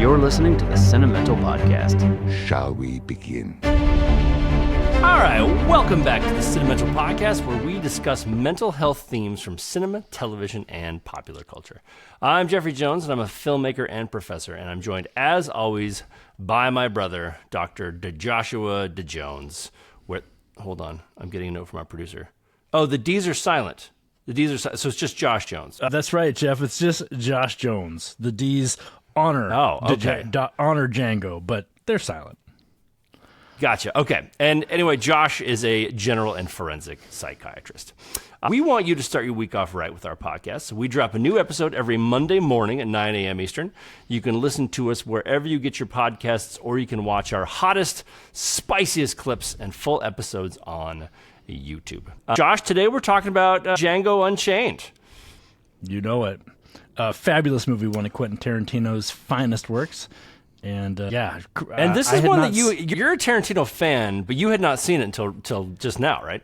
You're listening to the Cinemental Podcast. Shall we begin? All right, welcome back to the Cinemental Podcast, where we discuss mental health themes from cinema, television, and popular culture. I'm Jeffrey Jones, and I'm a filmmaker and professor, and I'm joined, as always, by my brother, Dr. Joshua DeJones. Hold on, I'm getting a note from our producer. Oh, the D's are silent. So it's just Josh Jones. That's right, Jeff. It's just Josh Jones. The D's honor honor Django, but they're silent. Gotcha. Okay. And anyway, Josh is a general and forensic psychiatrist. We want you to start your week off right with our podcast. So we drop a new episode every Monday morning at 9 a.m. Eastern. You can listen to us wherever you get your podcasts, or you can watch our hottest, spiciest clips and full episodes on YouTube. Josh, today we're talking about Django Unchained. You know it. A fabulous movie, one of Quentin Tarantino's finest works. And and this is one that you're a Tarantino fan, but you had not seen it until just now, right?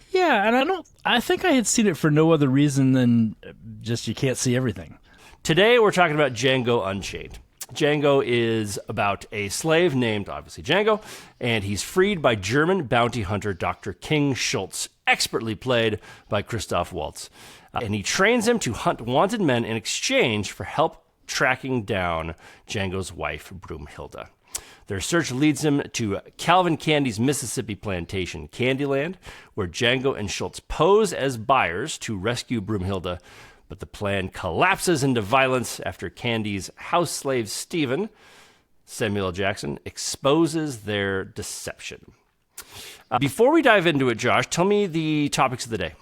Yeah, and I think I had seen it for no other reason than just you can't see everything. Today we're talking about Django Unchained. Django is about a slave named, obviously, Django, and he's freed by German bounty hunter Dr. King Schultz, expertly played by Christoph Waltz. And he trains him to hunt wanted men in exchange for help tracking down Django's wife, Broomhilda. Their search leads him to Calvin Candy's Mississippi plantation, Candyland, where Django and Schultz pose as buyers to rescue Broomhilda, but the plan collapses into violence after Candy's house slave, Stephen, Samuel L. Jackson, exposes their deception. Before we dive into it, Josh, tell me the topics of the day.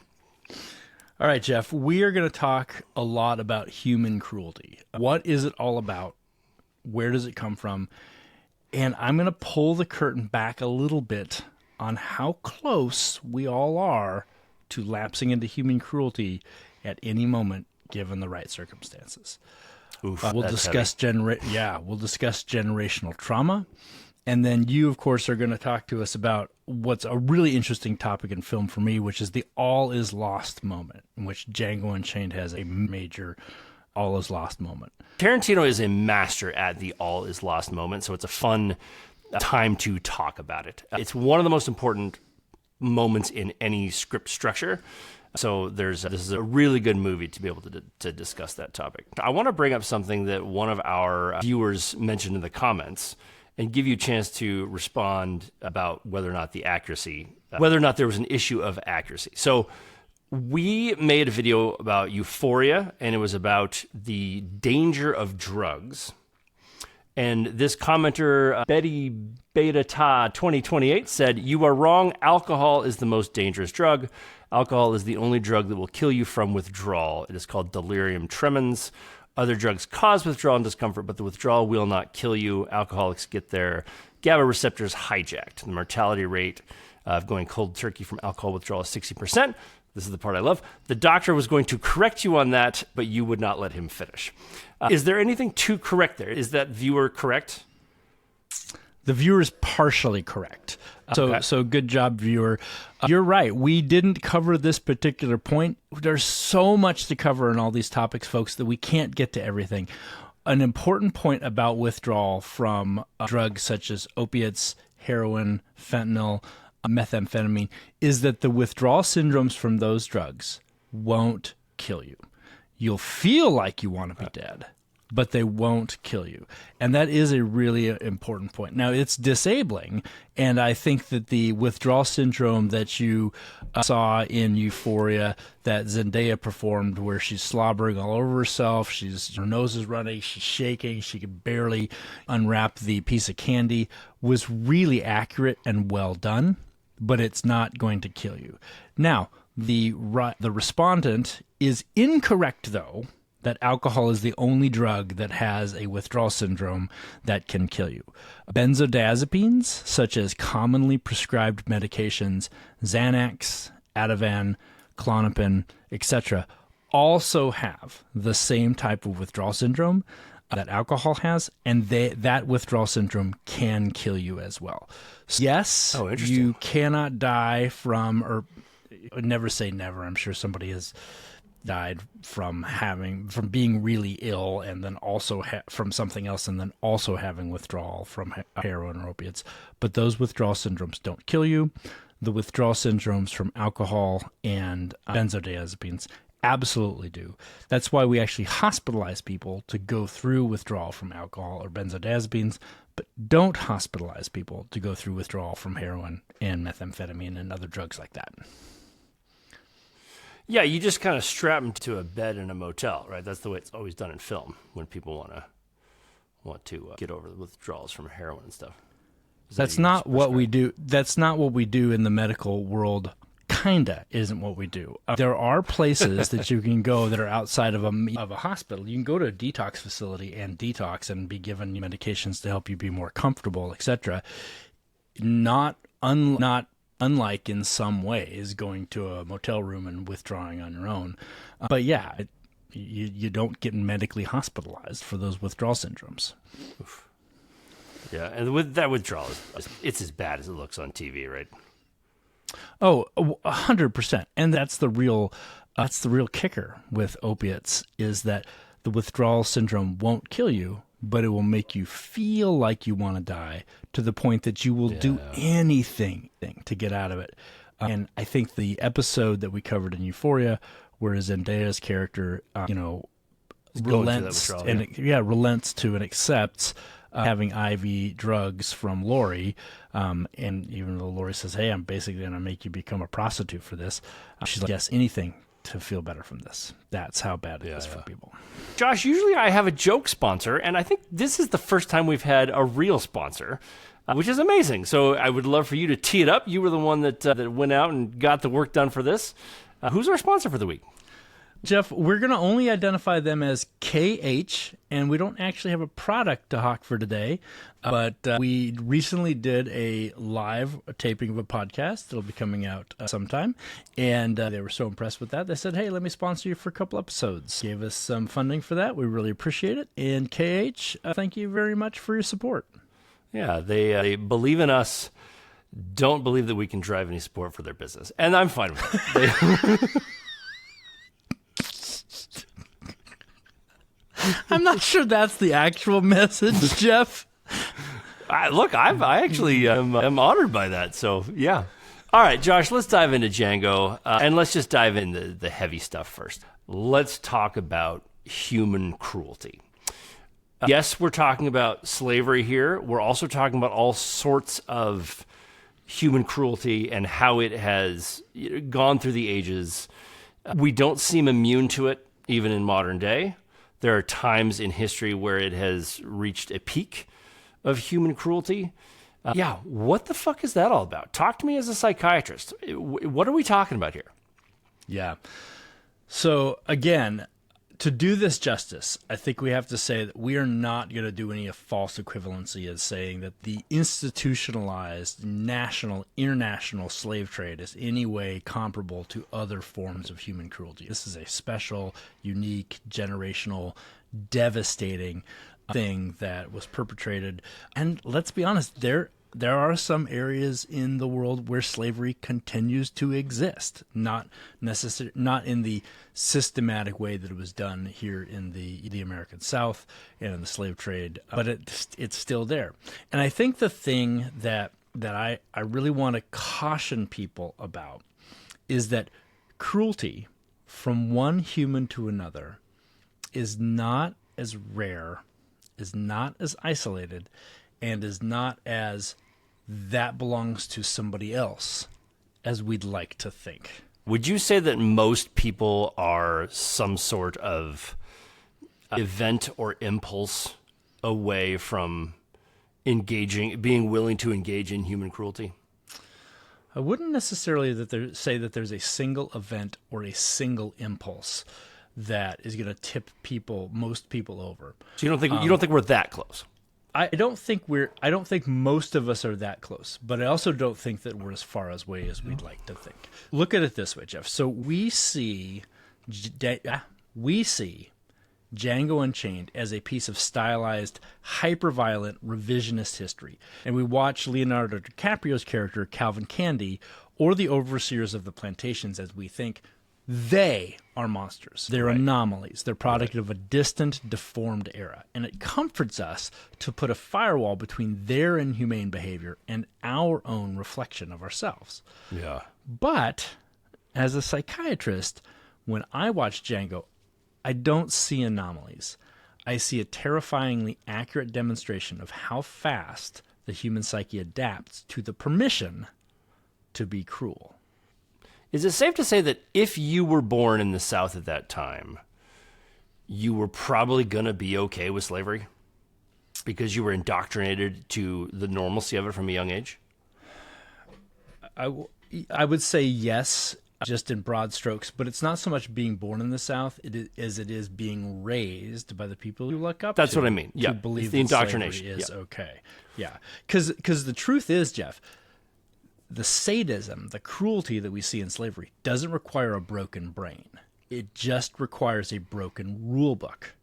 All right, Jeff, we are going to talk a lot about human cruelty. What is it all about? Where does it come from? And I'm going to pull the curtain back a little bit on how close we all are to lapsing into human cruelty at any moment, given the right circumstances. Oof, we'll discuss generational trauma. And then you, of course, are going to talk to us about what's a really interesting topic in film for me, which is the all is lost moment, in which Django Unchained has a major all is lost moment. Tarantino is a master at the all is lost moment, so it's a fun time to talk about it. It's one of the most important moments in any script structure. So this is a really good movie to be able to discuss that topic. I want to bring up something that one of our viewers mentioned in the comments, and give you a chance to respond about whether or not there was an issue of accuracy. So we made a video about euphoria, and it was about the danger of drugs. And this commenter, Betty Beta Ta 2028, said, "You are wrong. Alcohol is the most dangerous drug. Alcohol is the only drug that will kill you from withdrawal. It is called delirium tremens. Other drugs cause withdrawal and discomfort, but the withdrawal will not kill you. Alcoholics get their GABA receptors hijacked. The mortality rate of going cold turkey from alcohol withdrawal is 60%. This is the part I love. The doctor was going to correct you on that, but you would not let him finish. Is there anything to correct there? Is that viewer correct? The viewer is partially correct. So good job, viewer. You're right. We didn't cover this particular point. There's so much to cover in all these topics, folks, that we can't get to everything. An important point about withdrawal from drugs such as opiates, heroin, fentanyl, methamphetamine, is that the withdrawal syndromes from those drugs won't kill you. You'll feel like you want to be dead, but they won't kill you. And that is a really important point. Now, it's disabling, and I think that the withdrawal syndrome that you saw in Euphoria that Zendaya performed, where she's slobbering all over herself, her nose is running, she's shaking, she can barely unwrap the piece of candy, was really accurate and well done, but it's not going to kill you. Now, the respondent is incorrect, though, that alcohol is the only drug that has a withdrawal syndrome that can kill you. Benzodiazepines, such as commonly prescribed medications, Xanax, Ativan, Klonopin, etc., also have the same type of withdrawal syndrome that alcohol has, and that withdrawal syndrome can kill you as well. So yes, you cannot die from, or never say never. I'm sure somebody has died from being really ill, and then also from something else, and then also having withdrawal from heroin or opiates. But those withdrawal syndromes don't kill you. The withdrawal syndromes from alcohol and benzodiazepines absolutely do. That's why we actually hospitalize people to go through withdrawal from alcohol or benzodiazepines, but don't hospitalize people to go through withdrawal from heroin and methamphetamine and other drugs like that. Yeah, you just kind of strap them to a bed in a motel, right? That's the way it's always done in film when people want to get over the withdrawals from heroin and stuff. That's not what we do. That's not what we do in the medical world. Kinda isn't what we do. There are places that you can go that are outside of a hospital. You can go to a detox facility and detox and be given medications to help you be more comfortable, etc. Not unlike in some ways going to a motel room and withdrawing on your own. But yeah, you don't get medically hospitalized for those withdrawal syndromes. Oof. Yeah, and with that withdrawal, it's as bad as it looks on TV, right? Oh, 100%. And that's the real kicker with opiates, is that the withdrawal syndrome won't kill you, but it will make you feel like you want to die to the point that you will do anything to get out of it. And I think the episode that we covered in Euphoria, where Zendaya's character, relents to and accepts having IV drugs from Lori, and even though Lori says, "Hey, I'm basically going to make you become a prostitute for this," she's like, "Yes, anything to feel better from this." That's how bad it is for people. Josh, usually I have a joke sponsor, and I think this is the first time we've had a real sponsor, which is amazing. So I would love for you to tee it up. You were the one that went out and got the work done for this. Who's our sponsor for the week? Jeff, we're going to only identify them as KH, and we don't actually have a product to hawk for today, but we recently did a live taping of a podcast. It'll be coming out sometime, and they were so impressed with that, they said, "Hey, let me sponsor you for a couple episodes." Gave us some funding for that. We really appreciate it, and KH, thank you very much for your support. Yeah, they believe in us, don't believe that we can drive any support for their business, and I'm fine with it. I'm not sure that's the actual message, Jeff. I actually am honored by that. So, yeah. All right, Josh, let's dive into Django, and let's just dive into the heavy stuff first. Let's talk about human cruelty. Yes, we're talking about slavery here. We're also talking about all sorts of human cruelty and how it has gone through the ages. We don't seem immune to it, even in modern day. There are times in history where it has reached a peak of human cruelty. What the fuck is that all about? Talk to me as a psychiatrist. What are we talking about here? Yeah. So, again, to do this justice, I think we have to say that we are not going to do any false equivalency as saying that the institutionalized national, international slave trade is any way comparable to other forms of human cruelty. This is a special, unique, generational, devastating thing that was perpetrated. And let's be honest, there are some areas in the world where slavery continues to exist, not in the systematic way that it was done here in the American South and in the slave trade, but it's still there. And I think the thing that I really want to caution people about is that cruelty from one human to another is not as rare, is not as isolated, and is not as that belongs to somebody else as we'd like to think. Would you say that most people are some sort of event or impulse away from being willing to engage in human cruelty? I wouldn't necessarily say that there's a single event or a single impulse that is going to tip most people over. So you don't think we're that close? I don't think most of us are that close, but I also don't think that we're as far away as we'd like to think. Look at it this way, Jeff. So we see Django Unchained as a piece of stylized, hyper-violent, revisionist history. And we watch Leonardo DiCaprio's character, Calvin Candy, or the overseers of the plantations as we think, They are monsters. They're anomalies. They're product of a distant, deformed era. And it comforts us to put a firewall between their inhumane behavior and our own reflection of ourselves. Yeah. But as a psychiatrist, when I watch Django, I don't see anomalies. I see a terrifyingly accurate demonstration of how fast the human psyche adapts to the permission to be cruel. Is it safe to say that if you were born in the South at that time, you were probably going to be okay with slavery because you were indoctrinated to the normalcy of it from a young age? I would say yes, just in broad strokes, but it's not so much being born in the South as it is being raised by the people you look up to. That's what I mean. Yeah, to believe it's the indoctrination is okay. Yeah, because the truth is, Jeff, the sadism, the cruelty that we see in slavery doesn't require a broken brain. It just requires a broken rule book.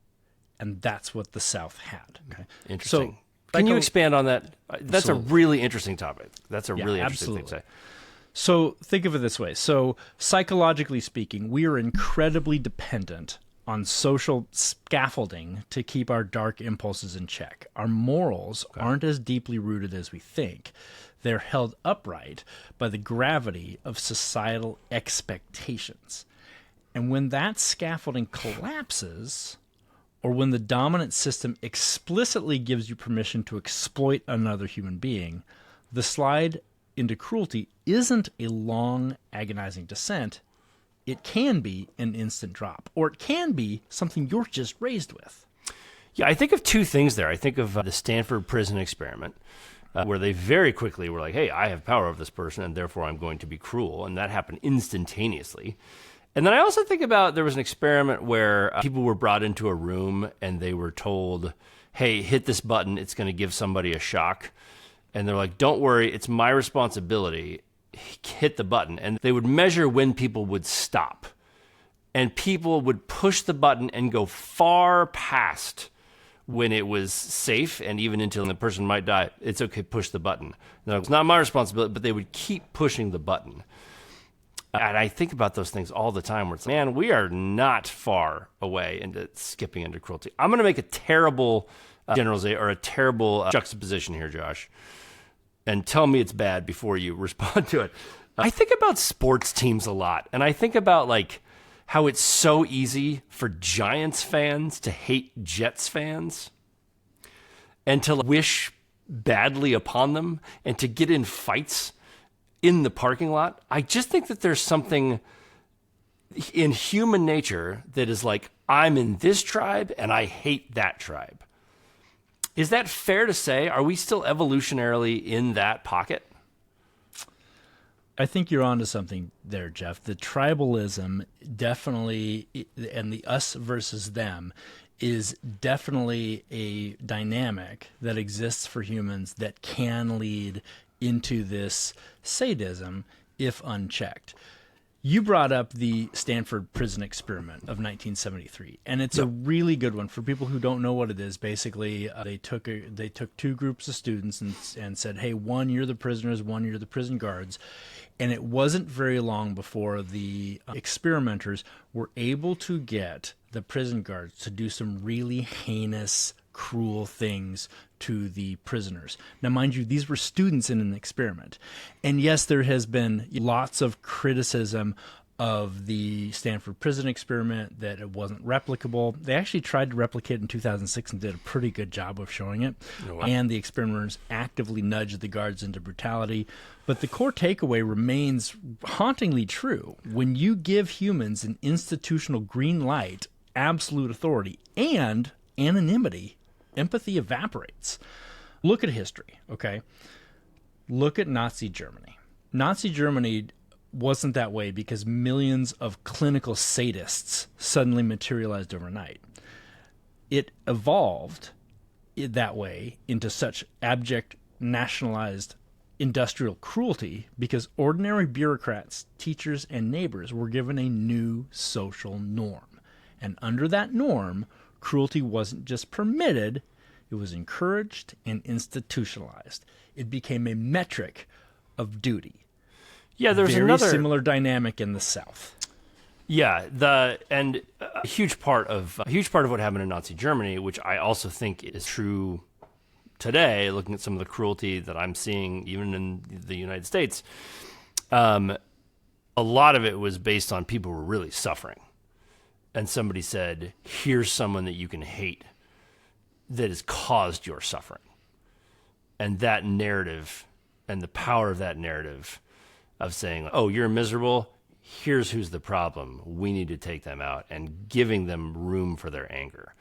And that's what the South had. Okay? Interesting. So, can you expand on that? That's absolutely. A really interesting topic. That's a really interesting thing to say. So think of it this way. So psychologically speaking, we are incredibly dependent on social scaffolding to keep our dark impulses in check. Our morals aren't as deeply rooted as we think. They're held upright by the gravity of societal expectations. And when that scaffolding collapses, or when the dominant system explicitly gives you permission to exploit another human being, the slide into cruelty isn't a long, agonizing descent. It can be an instant drop, or it can be something you're just raised with. Yeah, I think of two things there. I think of the Stanford prison experiment, where they very quickly were like, hey, I have power over this person, and therefore I'm going to be cruel. And that happened instantaneously. And then I also think about there was an experiment where people were brought into a room and they were told, hey, hit this button. It's going to give somebody a shock. And they're like, don't worry, it's my responsibility. Hit the button. And they would measure when people would stop. And people would push the button and go far past when it was safe, and even until the person might die. It's okay, push the button. No, it's not my responsibility, but they would keep pushing the button. And I think about those things all the time where it's, man, we are not far away into skipping into cruelty. I'm going to make a terrible generalization or a terrible juxtaposition here, Josh, and tell me it's bad before you respond to it. I think about sports teams a lot, and I think about like how it's so easy for Giants fans to hate Jets fans and to wish badly upon them and to get in fights in the parking lot. I just think that there's something in human nature that is like, I'm in this tribe and I hate that tribe. Is that fair to say? Are we still evolutionarily in that pocket? I think you're onto something there, Jeff. The tribalism definitely, and the us versus them, is definitely a dynamic that exists for humans that can lead into this sadism if unchecked. You brought up the Stanford prison experiment of 1973, and it's a really good one. For people who don't know what it is, basically they took two groups of students and said, hey, one, you're the prisoners, one, you're the prison guards. And it wasn't very long before the experimenters were able to get the prison guards to do some really heinous, cruel things to the prisoners. Now, mind you, these were students in an experiment. And yes, there has been lots of criticism of the Stanford prison experiment, that it wasn't replicable. They actually tried to replicate it in 2006 and did a pretty good job of showing it. Oh, wow. And the experimenters actively nudged the guards into brutality. But the core takeaway remains hauntingly true. When you give humans an institutional green light, absolute authority, and anonymity, empathy evaporates. Look at history, okay? Look at Nazi Germany. Nazi Germany wasn't that way because millions of clinical sadists suddenly materialized overnight. It evolved that way into such abject, nationalized industrial cruelty because ordinary bureaucrats, teachers, and neighbors were given a new social norm. And under that norm, cruelty wasn't just permitted, it was encouraged and institutionalized. It became a metric of duty. Yeah, there's Very another similar dynamic in the South. Yeah, a huge part of what happened in Nazi Germany, which I also think is true today, looking at some of the cruelty that I'm seeing even in the United States, a lot of it was based on people who were really suffering. And somebody said, here's someone that you can hate that has caused your suffering. And that narrative and the power of that narrative of saying, oh, you're miserable, here's who's the problem. We need to take them out, and giving them room for their anger.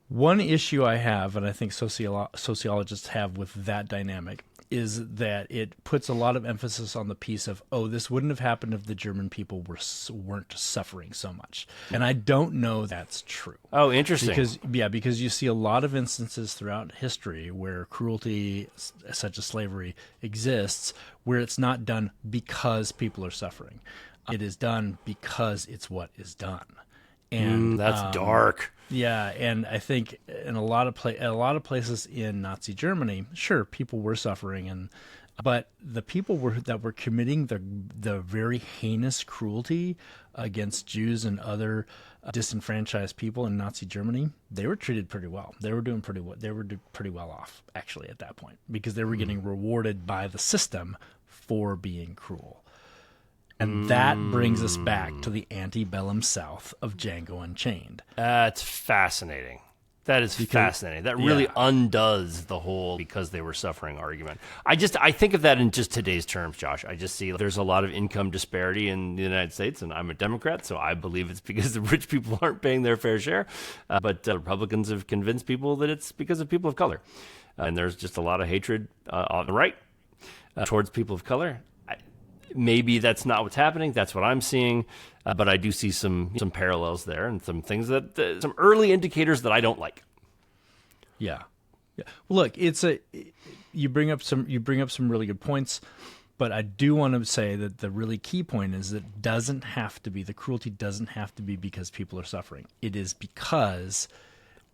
One issue I have, and I think sociologists have with that dynamic, is that it puts a lot of emphasis on the piece of, oh, this wouldn't have happened if the German people weren't suffering so much. And I don't know that's true. Oh, interesting. Because you see a lot of instances throughout history where cruelty, such as slavery, exists, where it's not done because people are suffering. It is done because it's what is done. And that's dark. Yeah, and I think in a lot of places in Nazi Germany, sure, people were suffering, but the people that were committing the very heinous cruelty against Jews and other disenfranchised people in Nazi Germany, they were treated pretty well. They were doing pretty well. They were pretty well off actually at that point, because they were getting rewarded by the system for being cruel. And that brings us back to the antebellum South of Django Unchained. That's fascinating. That is fascinating. That really undoes the whole because they were suffering argument. I think of that in just today's terms, Josh. I just see there's a lot of income disparity in the United States, and I'm a Democrat, so I believe it's because the rich people aren't paying their fair share. But Republicans have convinced people that it's because of people of color. And there's just a lot of hatred on the right towards people of color. Maybe that's not what's happening. That's what I'm seeing. But I do see some parallels there and some things that some early indicators that I don't like. Yeah. Well, look, you bring up some really good points, but I do want to say that the really key point is that the cruelty doesn't have to be because people are suffering. It is because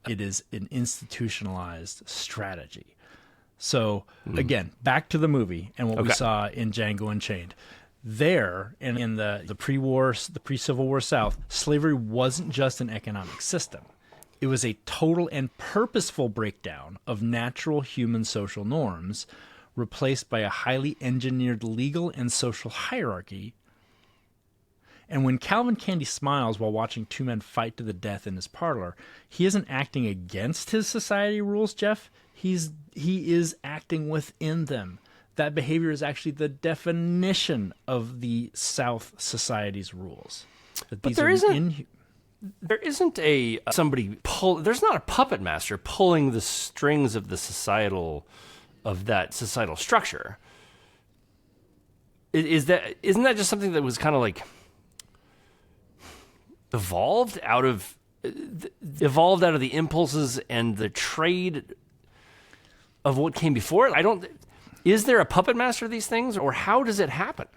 it is an institutionalized strategy. So, again, back to the movie and what we saw in Django Unchained. There, and in the pre-Civil War South, slavery wasn't just an economic system. It was a total and purposeful breakdown of natural human social norms, replaced by a highly engineered legal and social hierarchy. And when Calvin Candy smiles while watching two men fight to the death in his parlor, he isn't acting against his society rules, Jeff. He is acting within them. That behavior is actually the definition of the South society's rules. But there isn't there's not a puppet master pulling the strings of that societal structure. Isn't that just something that was kind of like evolved out of the impulses and the trade of what came before it? Is there a puppet master of these things, or how does it happen?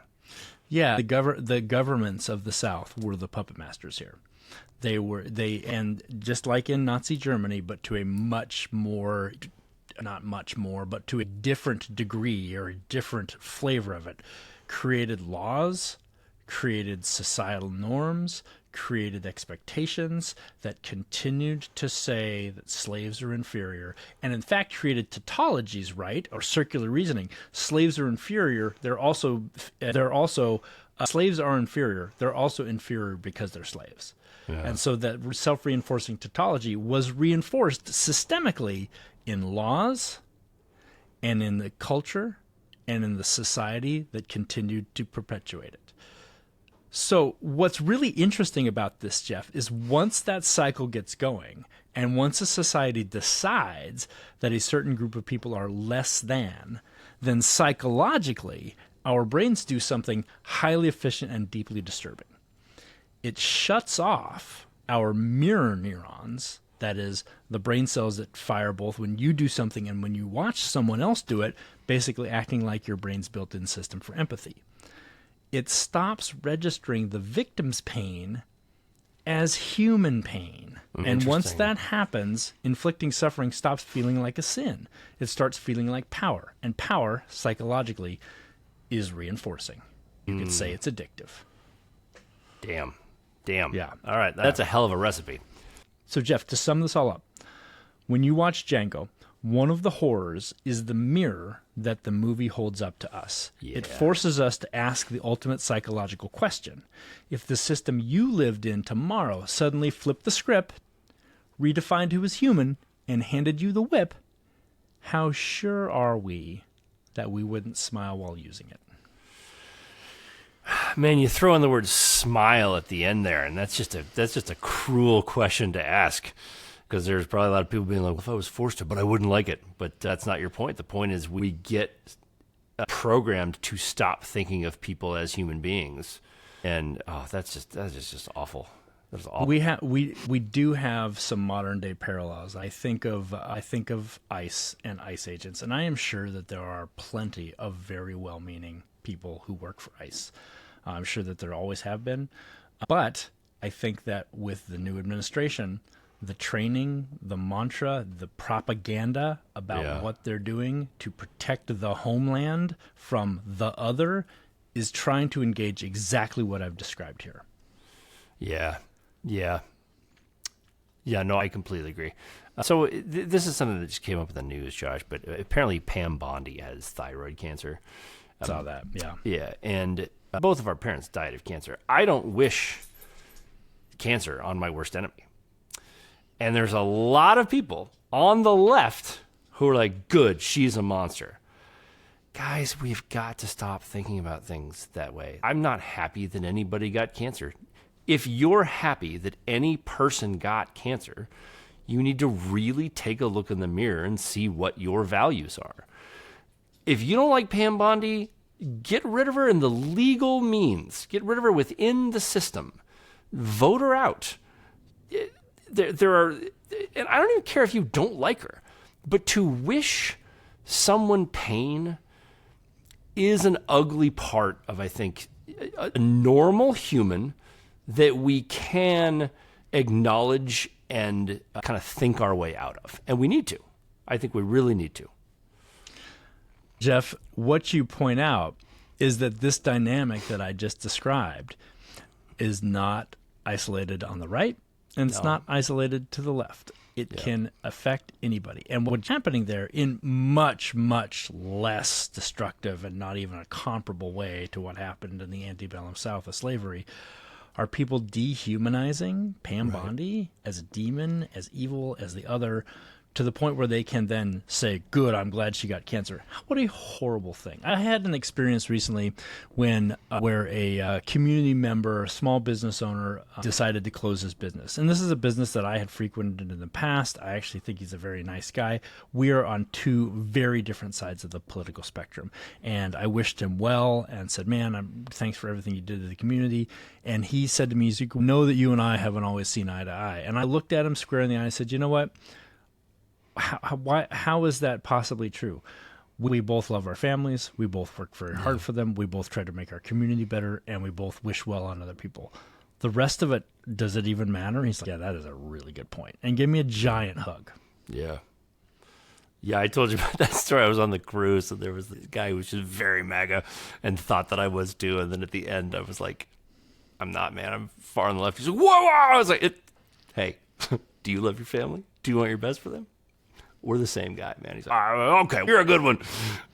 Yeah, the governments of the South were the puppet masters here. And just like in Nazi Germany, but to a to a different degree or a different flavor of it, created laws, created societal norms, created expectations that continued to say that slaves are inferior, and in fact created tautologies, right, or circular reasoning. Slaves are inferior. Slaves are inferior. They're also inferior because they're slaves. Yeah. And so that self-reinforcing tautology was reinforced systemically in laws and in the culture and in the society that continued to perpetuate it. So what's really interesting about this, Jeff, is once that cycle gets going, and once a society decides that a certain group of people are less than, then psychologically, our brains do something highly efficient and deeply disturbing. It shuts off our mirror neurons, that is, the brain cells that fire both when you do something and when you watch someone else do it, basically acting like your brain's built-in system for empathy. It stops registering the victim's pain as human pain. And once that happens, inflicting suffering stops feeling like a sin. It starts feeling like power. And power, psychologically, is reinforcing. You could say it's addictive. Damn. Yeah. All right, that's a hell of a recipe. So, Jeff, to sum this all up, when you watch Django, one of the horrors is the mirror that the movie holds up to us. Yeah. It forces us to ask the ultimate psychological question. If the system you lived in tomorrow suddenly flipped the script, redefined who was human, and handed you the whip, how sure are we that we wouldn't smile while using it? Man, you throw in the word smile at the end there, and that's just a cruel question to ask, because there's probably a lot of people being like, well, if I was forced to, but I wouldn't like it. But that's not your point. The point is we get programmed to stop thinking of people as human beings, and that's just awful. That's awful. We do have some modern day parallels. I think of ICE and ICE agents, and I am sure that there are plenty of very well-meaning people who work for ICE. I'm sure that there always have been, but I think that with the new administration, the training, the mantra, the propaganda about what they're doing to protect the homeland from the other is trying to engage exactly what I've described here. Yeah. No, I completely agree. So this is something that just came up in the news, Josh, but apparently Pam Bondi has thyroid cancer. Saw that, yeah. Yeah, and both of our parents died of cancer. I don't wish cancer on my worst enemy. And there's a lot of people on the left who are like, good, she's a monster. Guys, we've got to stop thinking about things that way. I'm not happy that anybody got cancer. If you're happy that any person got cancer, you need to really take a look in the mirror and see what your values are. If you don't like Pam Bondi, get rid of her in the legal means. Get rid of her within the system. Vote her out. There are, and I don't even care if you don't like her, but to wish someone pain is an ugly part of, I think, a normal human that we can acknowledge and kind of think our way out of. And we need to. I think we really need to. Jeff, what you point out is that this dynamic that I just described is not isolated on the right, and it's not isolated to the left. It can affect anybody. And what's happening there in much, much less destructive and not even a comparable way to what happened in the antebellum South of slavery are people dehumanizing Pam Bondi as a demon, as evil as the other, to the point where they can then say, good, I'm glad she got cancer. What a horrible thing. I had an experience recently where a community member, a small business owner, decided to close his business. And this is a business that I had frequented in the past. I actually think he's a very nice guy. We are on two very different sides of the political spectrum. And I wished him well and said, man, thanks for everything you did to the community. And he said to me, Ezekiel, know that you and I haven't always seen eye to eye. And I looked at him square in the eye and said, you know what? How is that possibly true? We both love our families. We both work very hard for them. We both try to make our community better, and we both wish well on other people. The rest of it, does it even matter? He's like, yeah, that is a really good point. And give me a giant hug. Yeah. Yeah, I told you about that story. I was on the cruise, and there was this guy who was just very MAGA and thought that I was too. And then at the end, I was like, I'm not, man. I'm far on the left. He's like, whoa. I was like, hey, do you love your family? Do you want your best for them? We're the same guy, man. He's like, okay, you're a good one.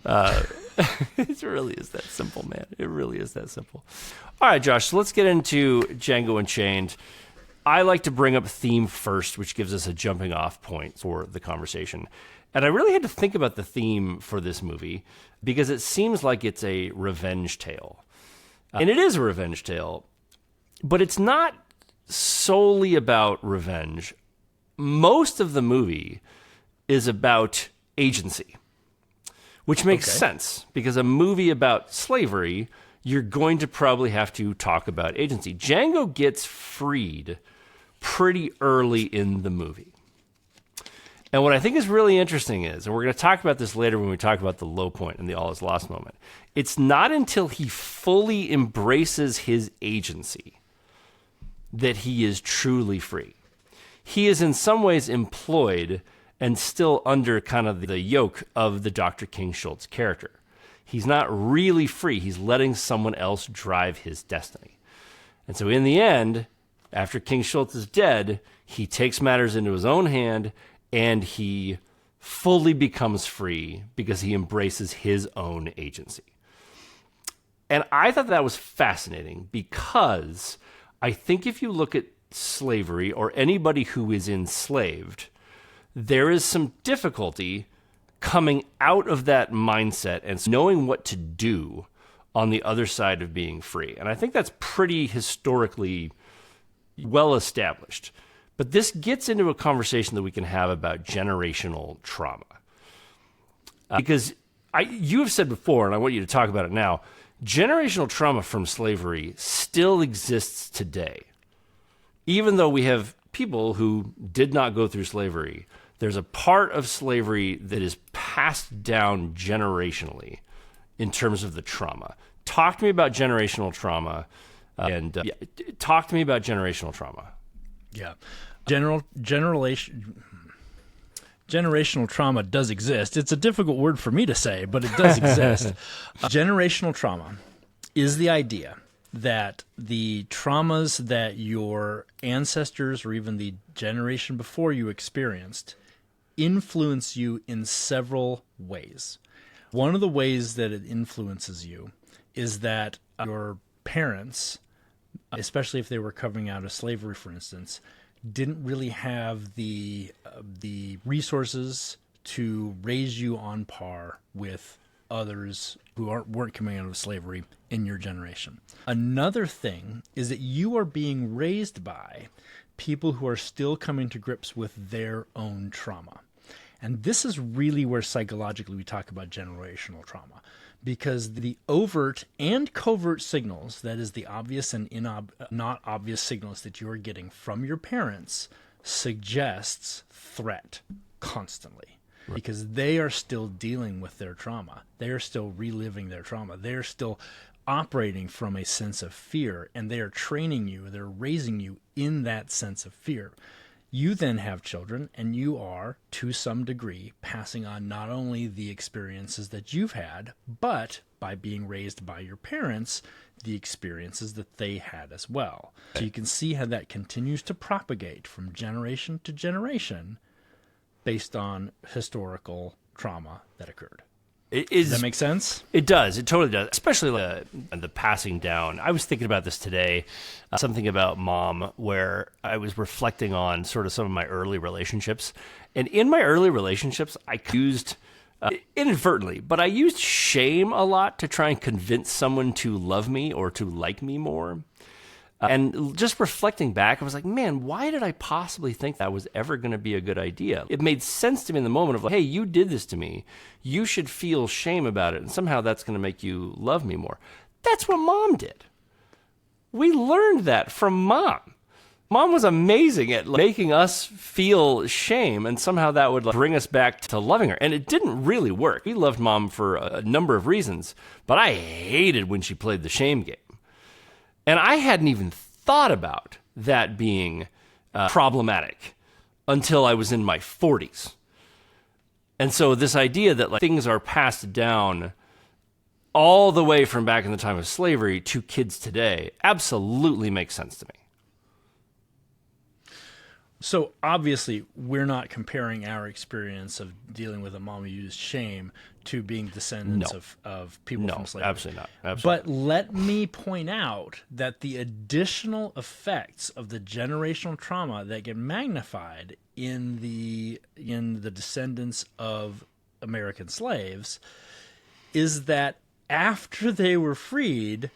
It really is that simple, man. It really is that simple. All right, Josh, so let's get into Django Unchained. I like to bring up theme first, which gives us a jumping off point for the conversation. And I really had to think about the theme for this movie because it seems like it's a revenge tale. And it is a revenge tale, but it's not solely about revenge. Most of the movie is about agency, which makes sense because a movie about slavery, you're going to probably have to talk about agency. Django gets freed pretty early in the movie. And what I think is really interesting is, and we're going to talk about this later when we talk about the low point and the all is lost moment, it's not until he fully embraces his agency that he is truly free. He is in some ways employed and still under kind of the yoke of the Dr. King Schultz character. He's not really free. He's letting someone else drive his destiny. And so in the end, after King Schultz is dead, he takes matters into his own hand and he fully becomes free because he embraces his own agency. And I thought that was fascinating because I think if you look at slavery or anybody who is enslaved, there is some difficulty coming out of that mindset and knowing what to do on the other side of being free. And I think that's pretty historically well established. But this gets into a conversation that we can have about generational trauma. Because you have said before, and I want you to talk about it now, generational trauma from slavery still exists today. Even though we have people who did not go through slavery, there's a part of slavery that is passed down generationally in terms of the trauma. Talk to me about generational trauma, talk to me about generational trauma. Yeah, generational trauma does exist. It's a difficult word for me to say, but it does exist. Generational trauma is the idea that the traumas that your ancestors or even the generation before you experienced influence you in several ways. One of the ways that it influences you is that your parents, especially if they were coming out of slavery, for instance, didn't really have the resources to raise you on par with others who weren't coming out of slavery in your generation. Another thing is that you are being raised by people who are still coming to grips with their own trauma. And this is really where psychologically we talk about generational trauma, because the overt and covert signals, that is the obvious and not obvious signals that you are getting from your parents, suggests threat constantly. Right. Because they are still dealing with their trauma. They are still reliving their trauma. They are still operating from a sense of fear, and they are training you, they're raising you in that sense of fear. You then have children, and you are, to some degree, passing on not only the experiences that you've had, but by being raised by your parents, the experiences that they had as well. So you can see how that continues to propagate from generation to generation based on historical trauma that occurred. Does that make sense? It does. It totally does. Especially the passing down. I was thinking about this today, something about mom, where I was reflecting on sort of some of my early relationships. And in my early relationships, I used, inadvertently, but I used shame a lot to try and convince someone to love me or to like me more. And just reflecting back, I was like, man, why did I possibly think that was ever going to be a good idea? It made sense to me in the moment of like, hey, you did this to me. You should feel shame about it. And somehow that's going to make you love me more. That's what mom did. We learned that from mom. Mom was amazing at making us feel shame, and somehow that would bring us back to loving her. And it didn't really work. We loved mom for a number of reasons, but I hated when she played the shame game. And I hadn't even thought about that being problematic until I was in my 40s. And so this idea that like things are passed down all the way from back in the time of slavery to kids today absolutely makes sense to me. So obviously, we're not comparing our experience of dealing with a mom who used shame to being descendants of people from slavery. Absolutely not. Absolutely. But let me point out that the additional effects of the generational trauma that get magnified in the descendants of American slaves is that after they were freed,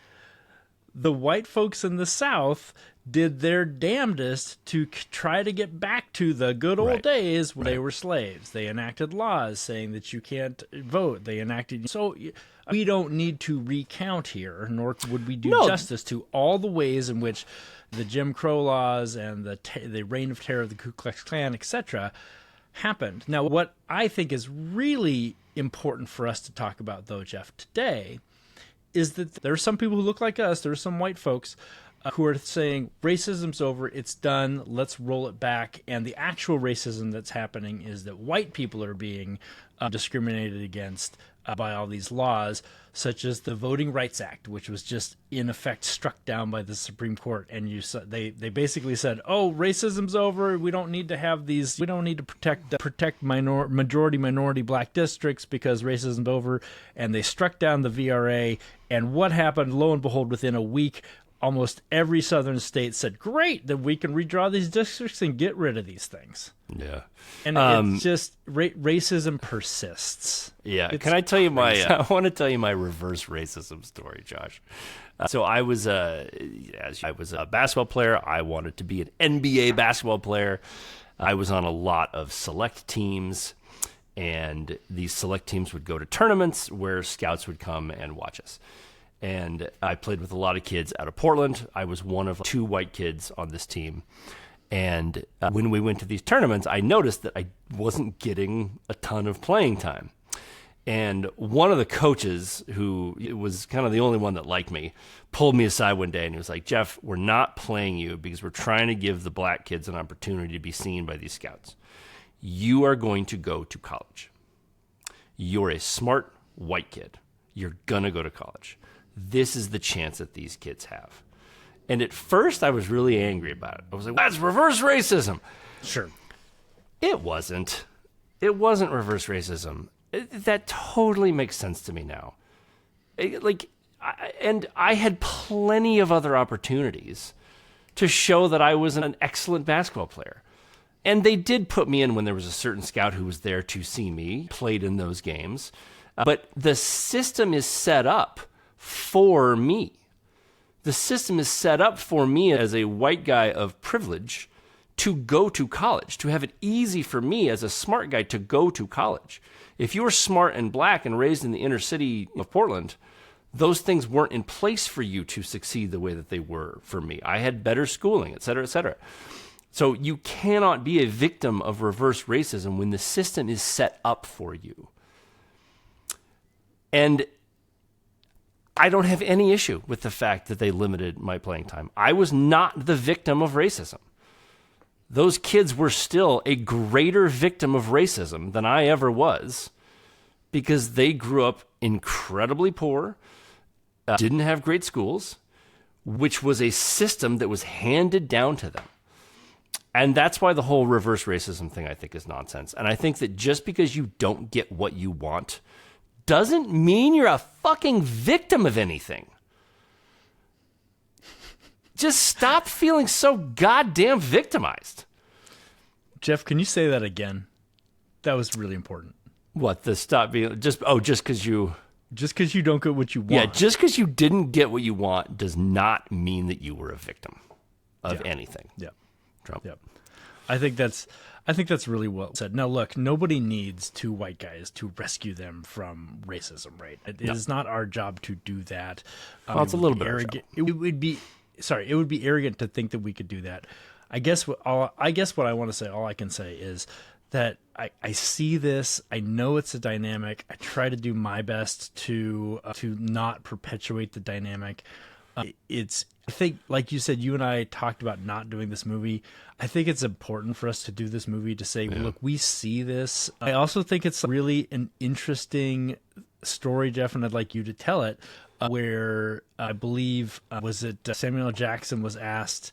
the white folks in the South did their damnedest to try to get back to the good old days when they were slaves. They enacted laws saying that you can't vote. They enacted... So we don't need to recount here, nor would we do justice to all the ways in which the Jim Crow laws and the reign of terror of the Ku Klux Klan, etc., happened. Now, what I think is really important for us to talk about, though, Jeff, today, is that there are some people who look like us. There are some white folks who are saying racism's over, it's done, let's roll it back. And the actual racism that's happening is that white people are being discriminated against by all these laws, such as the Voting Rights Act, which was just in effect struck down by the Supreme Court. And they basically said, "Oh, racism's over. We don't need to have these. We don't need to protect majority minority black districts because racism's over." And they struck down the VRA. And what happened? Lo and behold, within a week, almost every southern state said, "Great, then we can redraw these districts and get rid of these things." Yeah. And it's just racism persists. Yeah. Can I tell you I want to tell you my reverse racism story, Josh. So I was a basketball player. I wanted to be an NBA basketball player. I was on a lot of select teams, and these select teams would go to tournaments where scouts would come and watch us. And I played with a lot of kids out of Portland. I was one of 2 white kids on this team. And when we went to these tournaments, I noticed that I wasn't getting a ton of playing time. And one of the coaches, who was kind of the only one that liked me, pulled me aside one day and he was like, "Jeff, we're not playing you because we're trying to give the black kids an opportunity to be seen by these scouts. You are going to go to college. You're a smart white kid. You're going to go to college. This is the chance that these kids have." And at first, I was really angry about it. I was like, "That's reverse racism." Sure. It wasn't. It wasn't reverse racism. That totally makes sense to me now. And I had plenty of other opportunities to show that I was an excellent basketball player. And they did put me in when there was a certain scout who was there to see me, played in those games. But the system is set up for me. The system is set up for me as a white guy of privilege to go to college, to have it easy for me as a smart guy to go to college. If you're smart and black and raised in the inner city of Portland, those things weren't in place for you to succeed the way that they were for me. I had better schooling, et cetera, et cetera. So you cannot be a victim of reverse racism when the system is set up for you. And I don't have any issue with the fact that they limited my playing time. I was not the victim of racism. Those kids were still a greater victim of racism than I ever was because they grew up incredibly poor, didn't have great schools, which was a system that was handed down to them. And that's why the whole reverse racism thing, I think, is nonsense. And I think that just because you don't get what you want doesn't mean you're a fucking victim of anything. Just stop feeling so goddamn victimized. Jeff, can you say that again? That was really important. What, the stop being just because you... Just because you don't get what you want. Yeah, just because you didn't get what you want does not mean that you were a victim of anything. Yeah. Trump. Yep. I think that's really well said. Now, look, nobody needs 2 white guys to rescue them from racism, right? It is not our job to do that. Well, it's a little bit arrogant. It would be arrogant to think that we could do that. I guess what I want to say, all I can say is that I see this. I know it's a dynamic. I try to do my best to not perpetuate the dynamic. I think, like you said, you and I talked about not doing this movie. I think it's important for us to do this movie to say, look, we see this. I also think it's really an interesting story, Jeff, and I'd like you to tell it, where I believe, was it Samuel L. Jackson was asked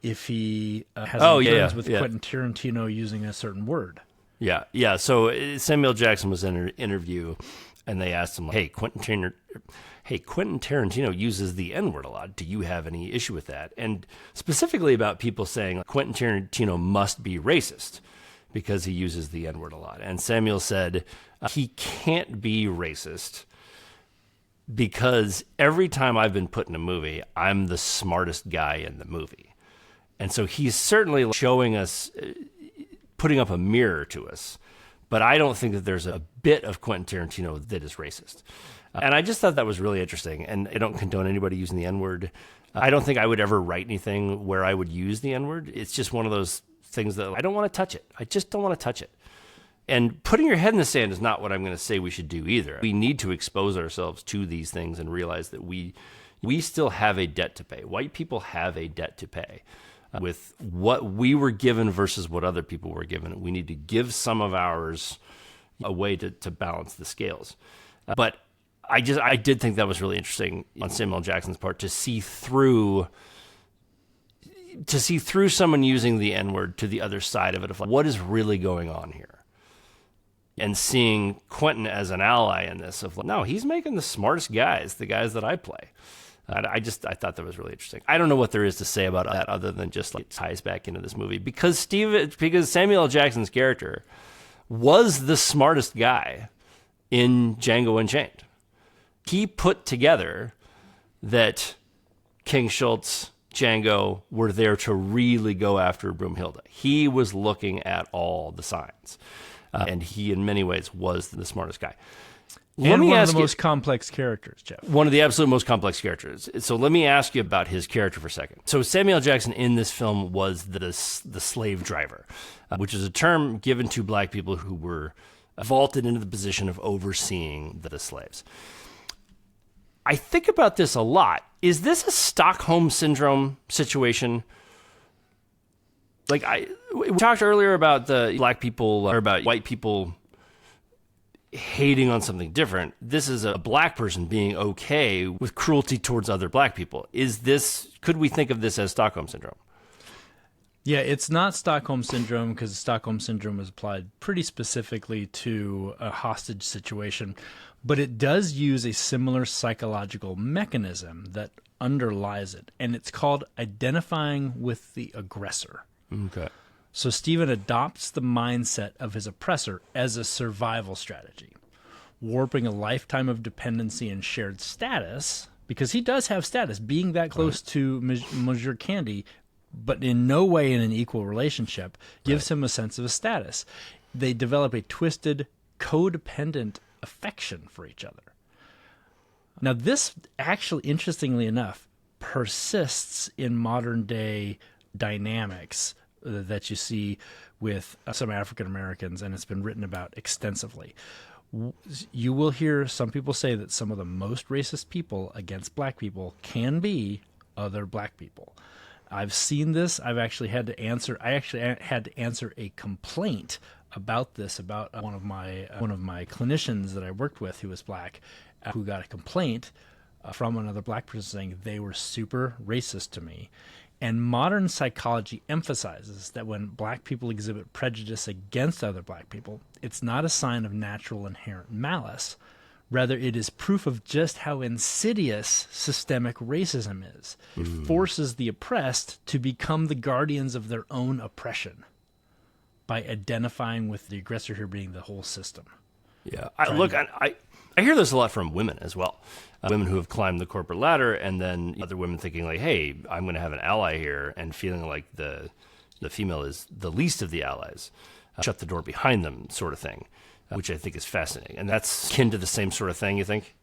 if he has any friends with Quentin Tarantino using a certain word. Yeah. So Samuel Jackson was in an interview, and they asked him, "Hey, Quentin Tarantino uses the N-word a lot. Do you have any issue with that?" And specifically about people saying Quentin Tarantino must be racist because he uses the N-word a lot. And Samuel said he can't be racist because every time I've been put in a movie, I'm the smartest guy in the movie. And so he's certainly showing us, putting up a mirror to us. But I don't think that there's a bit of Quentin Tarantino that is racist. And I just thought that was really interesting. And I don't condone anybody using the N-word. I don't think I would ever write anything where I would use the N-word. It's just one of those things that I don't want to touch it. I just don't want to touch it. And putting your head in the sand is not what I'm going to say we should do either. We need to expose ourselves to these things and realize that we We still have a debt to pay. White people have a debt to pay with what we were given versus what other people were given. We need to give some of ours away to balance the scales. But I did think that was really interesting on Samuel L. Jackson's part to see through someone using the N-word to the other side of it, of like, what is really going on here? And seeing Quentin as an ally in this, of like, no, he's making the smartest guys, the guys that I play. I thought that was really interesting. I don't know what there is to say about that other than just like it ties back into this movie because Samuel L. Jackson's character was the smartest guy in Django Unchained. He put together that King Schultz, Django were there to really go after Broomhilda. He was looking at all the signs. And he, in many ways, was the smartest guy. And one of the most complex characters, Jeff. One of the absolute most complex characters. So let me ask you about his character for a second. So Samuel L. Jackson in this film was the slave driver, which is a term given to black people who were vaulted into the position of overseeing the slaves. I think about this a lot. Is this a Stockholm Syndrome situation? Like we talked earlier about the black people or about white people hating on something different. This is a black person being okay with cruelty towards other black people. Could we think of this as Stockholm Syndrome? Yeah, it's not Stockholm Syndrome because Stockholm Syndrome is applied pretty specifically to a hostage situation, but it does use a similar psychological mechanism that underlies it, and it's called identifying with the aggressor. Okay. So Stephen adopts the mindset of his oppressor as a survival strategy, warping a lifetime of dependency and shared status, because he does have status, being that close to Monsieur Candy, but in no way in an equal relationship, gives him a sense of a status. They develop a twisted, codependent affection for each other. Now, this actually, interestingly enough, persists in modern day dynamics that you see with some African Americans, and it's been written about extensively. You will hear some people say that some of the most racist people against black people can be other black people. I've seen this. I actually had to answer a complaint about this, about one of my clinicians that I worked with who was black, who got a complaint from another black person saying they were super racist to me. And modern psychology emphasizes that when black people exhibit prejudice against other black people, it's not a sign of natural inherent malice. Rather, it is proof of just how insidious systemic racism is. It forces the oppressed to become the guardians of their own oppression by identifying with the aggressor here being the whole system. Yeah. I hear this a lot from women as well. Women who have climbed the corporate ladder, and then other women thinking like, hey, I'm going to have an ally here, and feeling like the female is the least of the allies. Shut the door behind them sort of thing, which I think is fascinating. And that's akin to the same sort of thing, you think?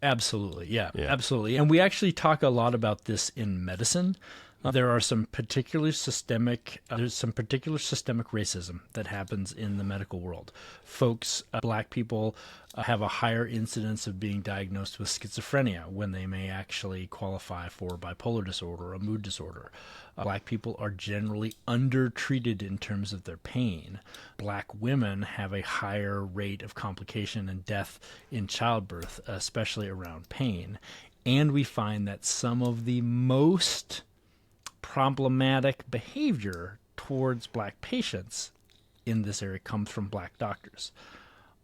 Absolutely. Yeah, absolutely. And we actually talk a lot about this in medicine. There are some particular systemic racism that happens in the medical world. Folks, black people have a higher incidence of being diagnosed with schizophrenia when they may actually qualify for bipolar disorder or a mood disorder. Black people are generally undertreated in terms of their pain. Black women have a higher rate of complication and death in childbirth, especially around pain. And we find that some of the most problematic behavior towards black patients in this area comes from black doctors.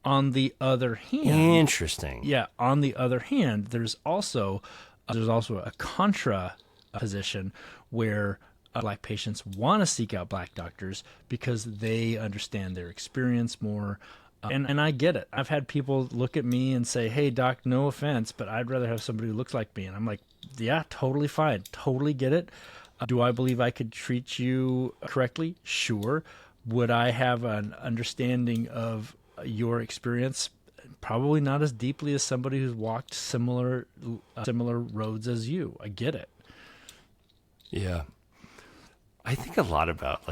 On the other hand, interesting. Yeah. On the other hand, there's also a contra position where black patients want to seek out black doctors because they understand their experience more. And I get it. I've had people look at me and say, hey, doc, no offense, but I'd rather have somebody who looks like me. And I'm like, yeah, totally fine. Totally get it. Do I believe I could treat you correctly? Sure. Would I have an understanding of your experience? Probably not as deeply as somebody who's walked similar roads as you. I get it. Yeah. I think a lot about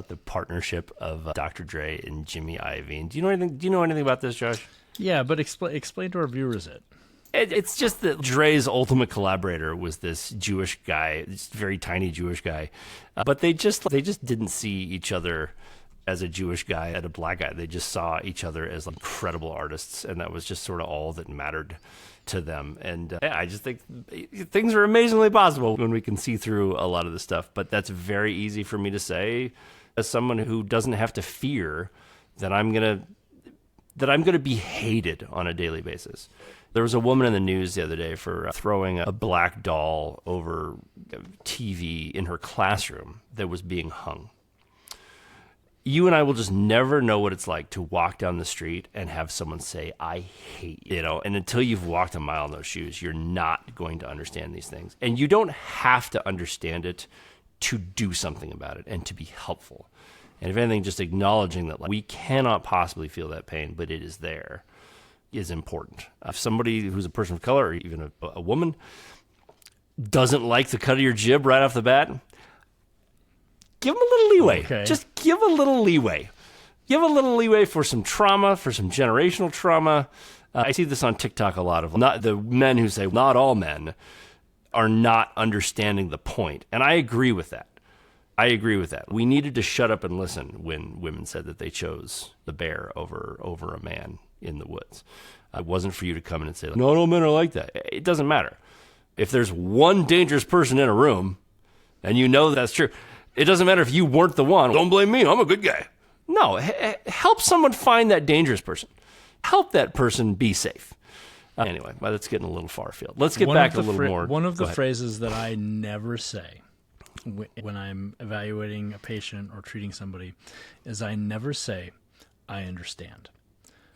the partnership of Dr. Dre and Jimmy Iovine. Do you know anything about this, Josh? Yeah, but explain to our viewers it. It's just that Dre's ultimate collaborator was this Jewish guy, this very tiny Jewish guy, but they just didn't see each other as a Jewish guy and a black guy. They just saw each other as incredible artists, and that was just sort of all that mattered to them. And I just think things are amazingly possible when we can see through a lot of this stuff. But that's very easy for me to say as someone who doesn't have to fear that I'm gonna be hated on a daily basis. There was a woman in the news the other day for throwing a black doll over TV in her classroom that was being hung. You and I will just never know what it's like to walk down the street and have someone say, I hate you, and until you've walked a mile in those shoes, you're not going to understand these things. And you don't have to understand it to do something about it and to be helpful. And if anything, just acknowledging that we cannot possibly feel that pain, but it is there, is important. If somebody who's a person of color or even a woman doesn't like the cut of your jib right off the bat, give them a little leeway. Okay. Just give a little leeway. Give a little leeway for some trauma, for some generational trauma. I see this on TikTok a lot of not the men who say not all men are not understanding the point. And I agree with that. We needed to shut up and listen when women said that they chose the bear over a man in the woods. It wasn't for you to come in and say, no, all men are like that. It doesn't matter. If there's one dangerous person in a room, and you know that's true, it doesn't matter if you weren't the one. Don't blame me. I'm a good guy. No, help someone find that dangerous person. Help that person be safe. Anyway, that's getting a little far afield. Let's get back a little more. One of the phrases that I never say when I'm evaluating a patient or treating somebody is I never say, I understand.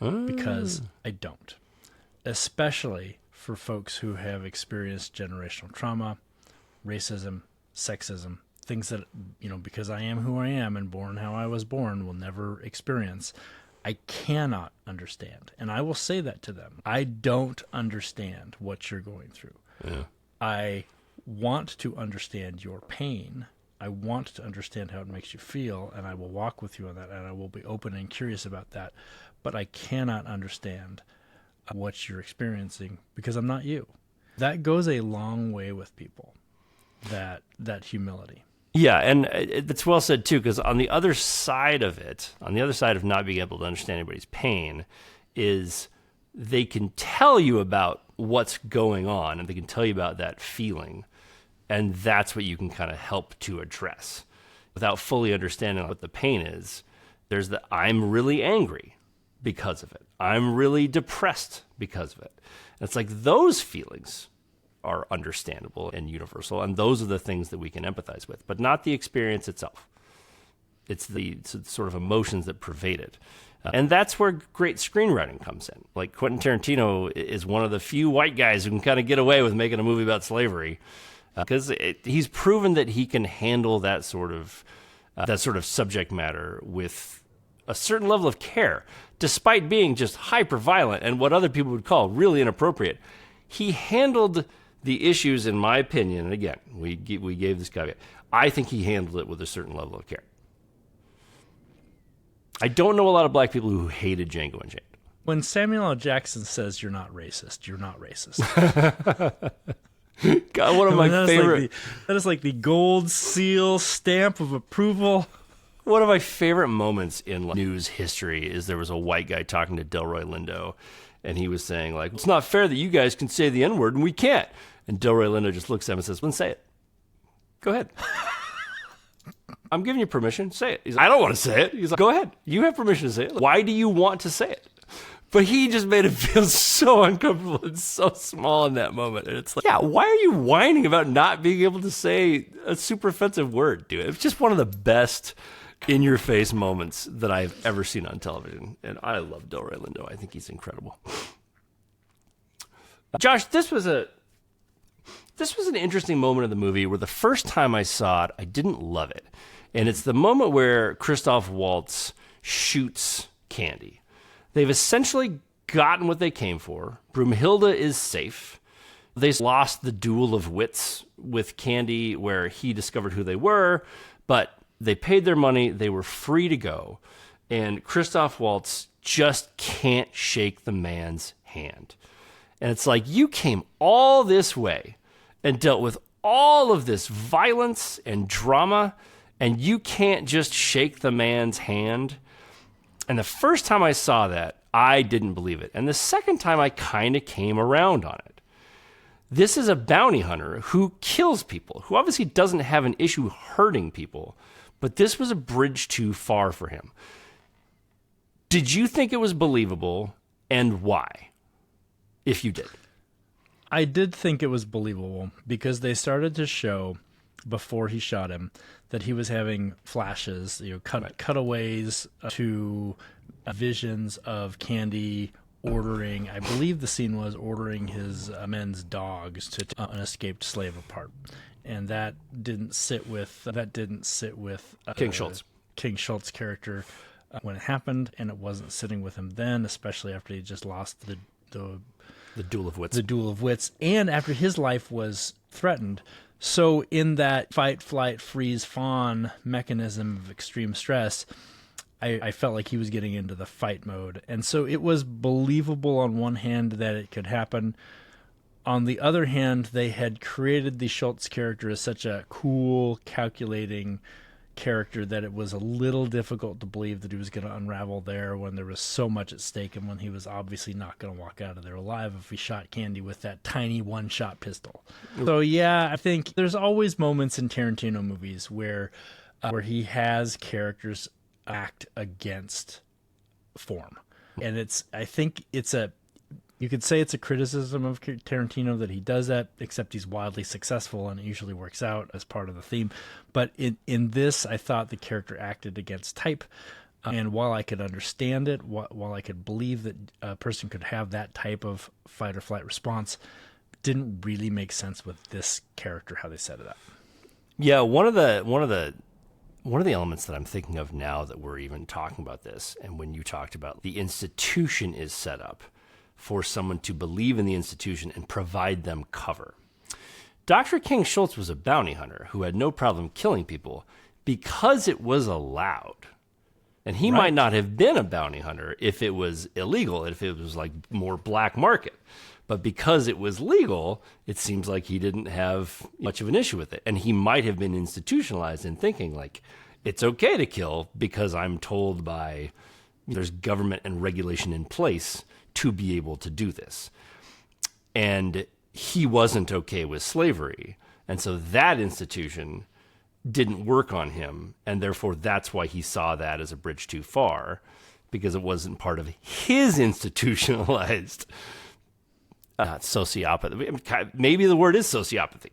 Because I don't. Especially for folks who have experienced generational trauma, racism, sexism, things that, because I am who I am and born how I was born, will never experience. I cannot understand. And I will say that to them. I don't understand what you're going through. Yeah. I want to understand your pain. I want to understand how it makes you feel, and I will walk with you on that, and I will be open and curious about that. But I cannot understand what you're experiencing because I'm not you. That goes a long way with people, that humility. Yeah, and it's well said, too, because on the other side of it, on the other side of not being able to understand anybody's pain, is they can tell you about what's going on, and they can tell you about that feeling, and that's what you can kind of help to address. Without fully understanding what the pain is, there's the I'm really angry because of it. I'm really depressed because of it. And it's like those feelings are understandable and universal, and those are the things that we can empathize with, but not the experience itself. It's the sort of emotions that pervade it. And that's where great screenwriting comes in. Like Quentin Tarantino is one of the few white guys who can kind of get away with making a movie about slavery because he's proven that he can handle that sort of subject matter with a certain level of care, despite being just hyper violent and what other people would call really inappropriate. He handled the issues, in my opinion, and again, we gave this caveat, I think he handled it with a certain level of care. I don't know a lot of black people who hated Django Unchained. When Samuel L. Jackson says you're not racist, you're not racist. God, one of my favorite. That is like the gold seal stamp of approval. One of my favorite moments in news history is there was a white guy talking to Delroy Lindo, and he was saying, like, it's not fair that you guys can say the N-word and we can't. And Delroy Lindo just looks at him and says, then say it. Go ahead. I'm giving you permission. Say it. He's like, I don't want to say it. He's like, go ahead. You have permission to say it. Why do you want to say it? But he just made it feel so uncomfortable and so small in that moment. And it's like, yeah, why are you whining about not being able to say a super offensive word, dude? It's just one of the best in-your-face moments that I've ever seen on television. And I love Delroy Lindo. I think he's incredible. Josh, this was an interesting moment in the movie where the first time I saw it, I didn't love it. And it's the moment where Christoph Waltz shoots Candy. They've essentially gotten what they came for. Broomhilda is safe. They lost the duel of wits with Candy where he discovered who they were, but they paid their money. They were free to go. And Christoph Waltz just can't shake the man's hand. And it's like, you came all this way and dealt with all of this violence and drama, and you can't just shake the man's hand. And the first time I saw that, I didn't believe it. And the second time, I kind of came around on it. This is a bounty hunter who kills people, who obviously doesn't have an issue hurting people, but this was a bridge too far for him. Did you think it was believable, and why, if you did? I did think it was believable because they started to show before he shot him that he was having flashes, cutaways to visions of Candy ordering, I believe the scene was ordering his men's dogs to an escaped slave apart. And that didn't sit with King Schultz. King Schultz's character when it happened, and it wasn't sitting with him then, especially after he just lost the duel of wits. The duel of wits, and after his life was threatened. So in that fight, flight, freeze, fawn mechanism of extreme stress, I felt like he was getting into the fight mode. And so it was believable on one hand that it could happen. On the other hand, they had created the Schultz character as such a cool, calculating character that it was a little difficult to believe that he was going to unravel there when there was so much at stake and when he was obviously not going to walk out of there alive if he shot Candy with that tiny one-shot pistol. So yeah, I think there's always moments in Tarantino movies where he has characters act against form. And you could say it's a criticism of Tarantino that he does that, except he's wildly successful and it usually works out as part of the theme. But in this, I thought the character acted against type. And while I could understand it, while I could believe that a person could have that type of fight or flight response, didn't really make sense with this character, how they set it up. Yeah, one of the elements that I'm thinking of now that we're even talking about this, and when you talked about the institution is set up for someone to believe in the institution and provide them cover. Dr. King Schultz was a bounty hunter who had no problem killing people because it was allowed. And he might not have been a bounty hunter if it was illegal, if it was like more black market. But because it was legal, it seems like he didn't have much of an issue with it. And he might have been institutionalized in thinking like, it's okay to kill because I'm told by there's government and regulation in place to be able to do this. And he wasn't okay with slavery. And so that institution didn't work on him. And therefore, that's why he saw that as a bridge too far, because it wasn't part of his institutionalized sociopathy. Maybe the word is sociopathy.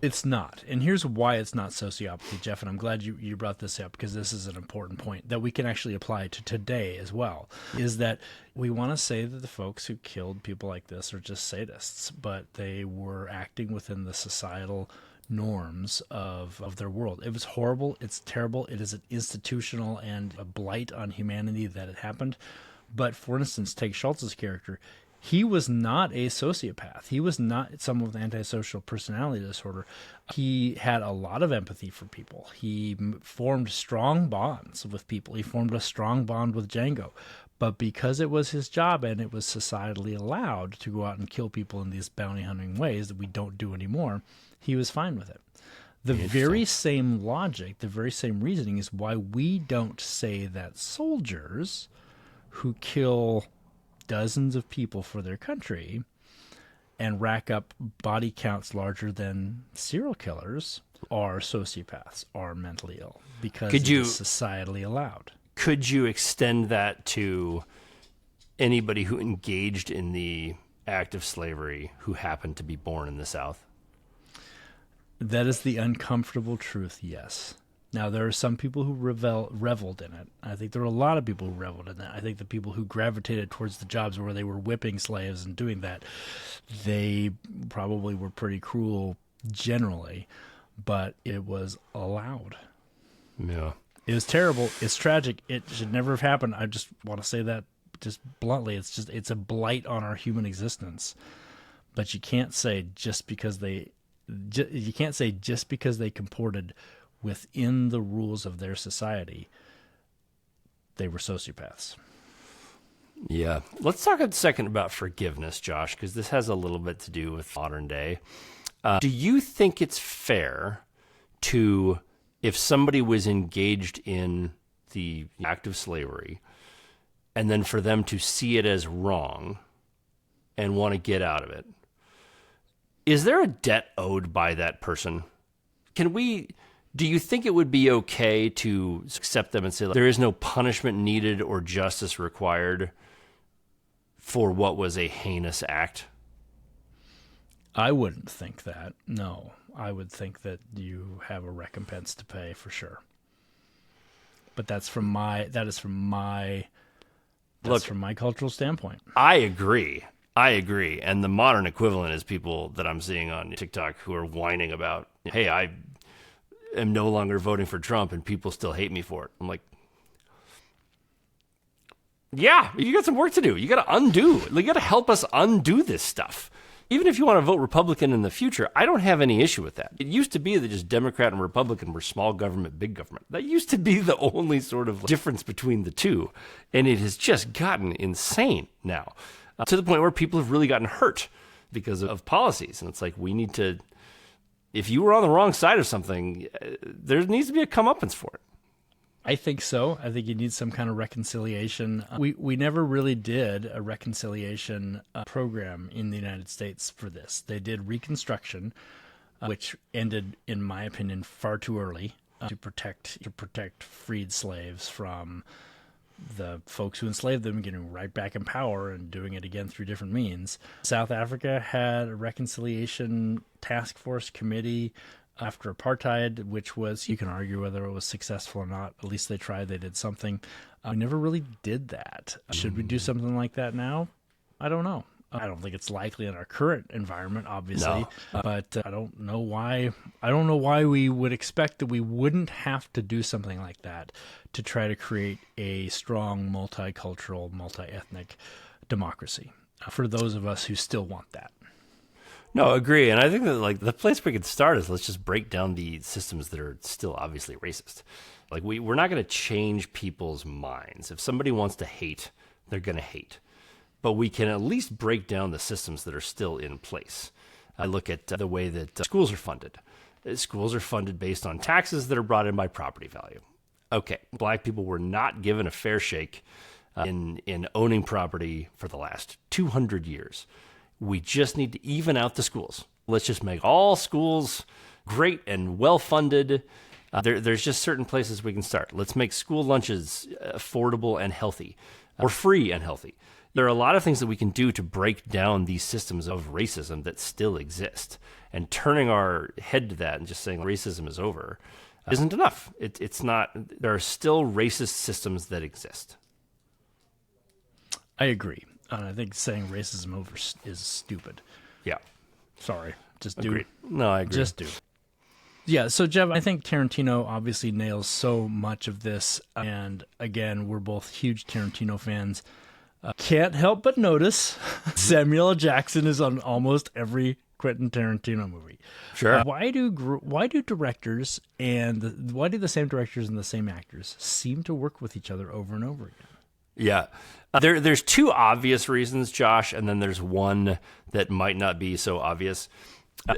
It's not. And here's why it's not sociopathy, Jeff, and I'm glad you brought this up because this is an important point that we can actually apply to today as well, is that we want to say that the folks who killed people like this are just sadists, but they were acting within the societal norms of their world. It was horrible. It's terrible. It is an institutional and a blight on humanity that it happened. But for instance, take Schultz's character. He was not a sociopath. He was not someone with antisocial personality disorder. He had a lot of empathy for people. He formed strong bonds with people. He formed a strong bond with Django. But because it was his job and it was societally allowed to go out and kill people in these bounty hunting ways that we don't do anymore, he was fine with it. The very same logic, the very same reasoning is why we don't say that soldiers who kill dozens of people for their country and rack up body counts larger than serial killers are sociopaths, are mentally ill, because it is societally allowed. Could you extend that to anybody who engaged in the act of slavery who happened to be born in the South? That is the uncomfortable truth, yes. Now, there are some people who reveled in it. I think there are a lot of people who reveled in that. I think the people who gravitated towards the jobs where they were whipping slaves and doing that, they probably were pretty cruel generally, but it was allowed. Yeah. It was terrible. It's tragic. It should never have happened. I just want to say that just bluntly. It's a blight on our human existence. But you can't say just because they comported within the rules of their society, they were sociopaths. Yeah. Let's talk a second about forgiveness, Josh, because this has a little bit to do with modern day. Do you think it's fair to, if somebody was engaged in the act of slavery, and then for them to see it as wrong and want to get out of it, is there a debt owed by that person? Do you think it would be okay to accept them and say, like, there is no punishment needed or justice required for what was a heinous act? I wouldn't think that. No, I would think that you have a recompense to pay for sure. But that's from my cultural standpoint. I agree. And the modern equivalent is people that I'm seeing on TikTok who are whining about, hey, I am no longer voting for Trump and people still hate me for it. I'm like, yeah, you got some work to do. You got to undo. You got to help us undo this stuff. Even if you want to vote Republican in the future, I don't have any issue with that. It used to be that just Democrat and Republican were small government, big government. That used to be the only sort of difference between the two. And it has just gotten insane now, to the point where people have really gotten hurt because of policies. And it's like, we need to, if you were on the wrong side of something, there needs to be a comeuppance for it. I think so. I think you need some kind of reconciliation. We never really did a reconciliation program in the United States for this. They did Reconstruction, which ended, in my opinion, far too early to protect freed slaves from the folks who enslaved them getting right back in power and doing it again through different means. South Africa had a reconciliation task force committee after apartheid, which was, you can argue whether it was successful or not. At least they tried, they did something. We never really did that. Should we do something like that now? I don't know. I don't think it's likely in our current environment, obviously, but I don't know why we would expect that we wouldn't have to do something like that to try to create a strong multicultural, multi-ethnic democracy for those of us who still want that. No, agree. And I think that, like, the place we could start is let's just break down the systems that are still obviously racist. Like, we're not going to change people's minds. If somebody wants to hate, they're going to hate. But we can at least break down the systems that are still in place. I look at the way that schools are funded. Schools are funded based on taxes that are brought in by property value. Okay, black people were not given a fair shake in owning property for the last 200 years. We just need to even out the schools. Let's just make all schools great and well-funded. There's just certain places we can start. Let's make school lunches affordable and healthy, or free and healthy. There are a lot of things that we can do to break down these systems of racism that still exist. And turning our head to that and just saying racism is over isn't enough. It's not. There are still racist systems that exist. I agree. I think saying racism over is stupid. Yeah. Sorry. Just Agreed. do. No, I agree. Just do. Yeah, so Jeff, I think Tarantino obviously nails so much of this. And again, we're both huge Tarantino fans. Can't help but notice Samuel L. Jackson is on almost every Quentin Tarantino movie. Sure. Why do directors and why do the same directors and the same actors seem to work with each other over and over again? Yeah. There's two obvious reasons, Josh, and then there's one that might not be so obvious.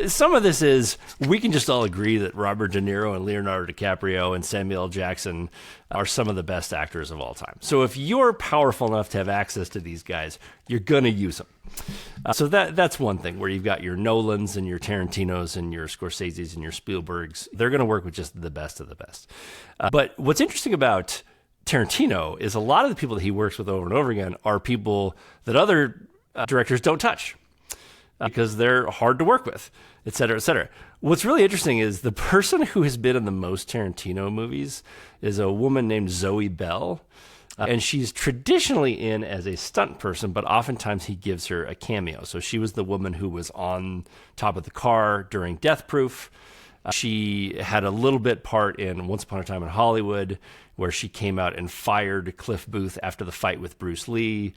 Some of this is we can just all agree that Robert De Niro and Leonardo DiCaprio and Samuel L. Jackson are some of the best actors of all time. So if you're powerful enough to have access to these guys, you're going to use them. So that's one thing where you've got your Nolans and your Tarantinos and your Scorseses and your Spielbergs. They're going to work with just the best of the best. But what's interesting about Tarantino is a lot of the people that he works with over and over again are people that other directors don't touch because they're hard to work with, et cetera, et cetera. What's really interesting is the person who has been in the most Tarantino movies is a woman named Zoe Bell. And she's traditionally in as a stunt person, but oftentimes he gives her a cameo. So she was the woman who was on top of the car during Death Proof. She had a little bit part in Once Upon a Time in Hollywood, where she came out and fired Cliff Booth after the fight with Bruce Lee.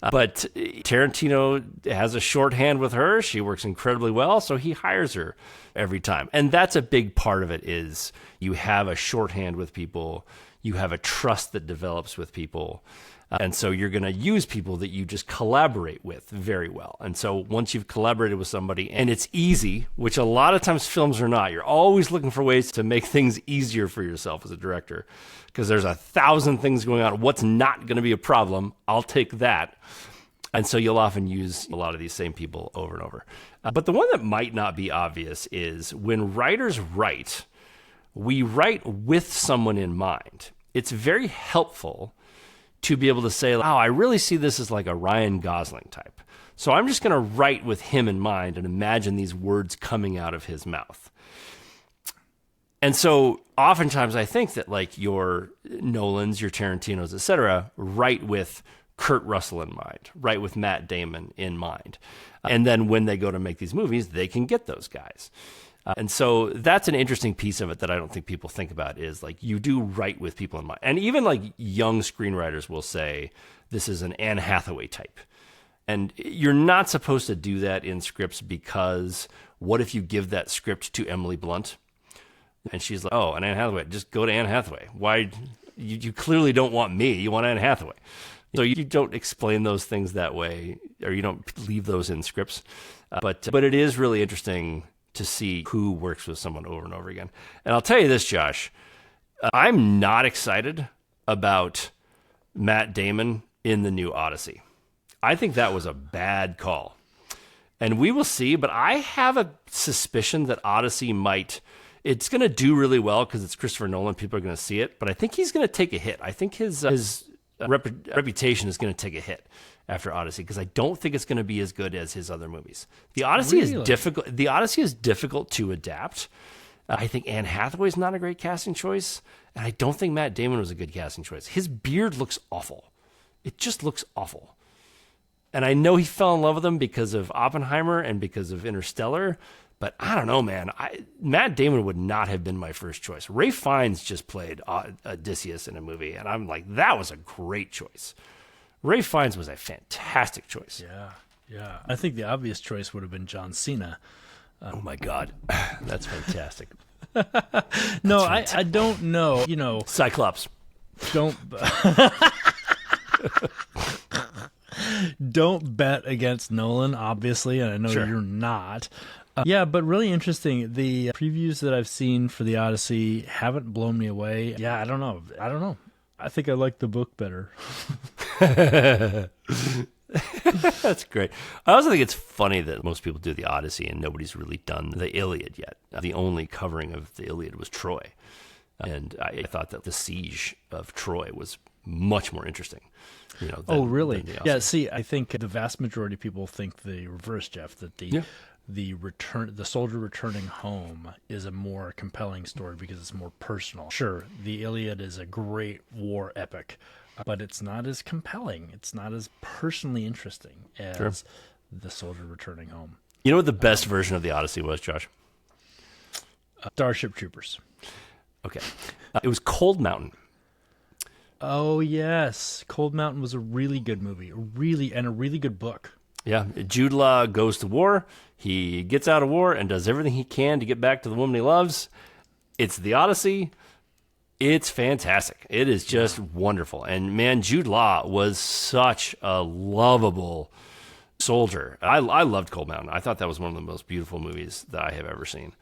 But Tarantino has a shorthand with her. She works incredibly well, so he hires her every time. And that's a big part of it is you have a shorthand with people. You have a trust that develops with people. And so you're going to use people that you just collaborate with very well. And so once you've collaborated with somebody and it's easy, which a lot of times films are not, you're always looking for ways to make things easier for yourself as a director because there's 1,000 things going on. What's not going to be a problem? I'll take that. And so you'll often use a lot of these same people over and over. But the one that might not be obvious is when writers write, we write with someone in mind. It's very helpful to be able to say, oh, I really see this as like a Ryan Gosling type. So I'm just going to write with him in mind and imagine these words coming out of his mouth. And so oftentimes I think that like your Nolans, your Tarantinos, et cetera, write with Kurt Russell in mind, write with Matt Damon in mind. And then when they go to make these movies, they can get those guys. And so that's an interesting piece of it that I don't think people think about is like you do write with people in mind. And even like young screenwriters will say, this is an Anne Hathaway type. And you're not supposed to do that in scripts because what if you give that script to Emily Blunt? And she's like, oh, an Anne Hathaway, just go to Anne Hathaway. Why? You clearly don't want me. You want Anne Hathaway. So you don't explain those things that way, or you don't leave those in scripts. But it is really interesting to see who works with someone over and over again. And I'll tell you this, Josh, I'm not excited about Matt Damon in the new Odyssey. I think that was a bad call. And we will see, but I have a suspicion that Odyssey it's going to do really well because it's Christopher Nolan. People are going to see it, but I think he's going to take a hit. I think his reputation is going to take a hit after Odyssey because I don't think it's going to be as good as his other movies. The Odyssey is difficult. The Odyssey is difficult to adapt. I think Anne Hathaway is not a great casting choice, and I don't think Matt Damon was a good casting choice. His beard looks awful. It just looks awful. And I know he fell in love with him because of Oppenheimer and because of Interstellar, but I don't know, man. Matt Damon would not have been my first choice. Ralph Fiennes just played Odysseus in a movie, and I'm like, that was a great choice. Ralph Fiennes was a fantastic choice. Yeah. I think the obvious choice would have been John Cena. Oh my God, that's fantastic. No, I don't know. You know, Cyclops. Don't bet against Nolan, obviously, and I know you're not. Yeah, but really interesting. The previews that I've seen for the Odyssey haven't blown me away. Yeah, I don't know. I think I like the book better. That's great. I also think it's funny that most people do the Odyssey and nobody's really done the Iliad yet. The only covering of the Iliad was Troy. And I thought that the siege of Troy was much more interesting. Really? Yeah, see, I think the vast majority of people think the reverse, Jeff, that the soldier returning home is a more compelling story because it's more personal. Sure, the Iliad is a great war epic, but it's not as compelling. It's not as personally interesting as the soldier returning home. You know what the best version of the Odyssey was, Josh? Starship Troopers. Okay. It was Cold Mountain. Oh, yes. Cold Mountain was a really good movie, a really good book. Yeah, Jude Law goes to war. He gets out of war and does everything he can to get back to the woman he loves. It's the Odyssey. It's fantastic. It is just wonderful. And man, Jude Law was such a lovable soldier. I loved Cold Mountain. I thought that was one of the most beautiful movies that I have ever seen.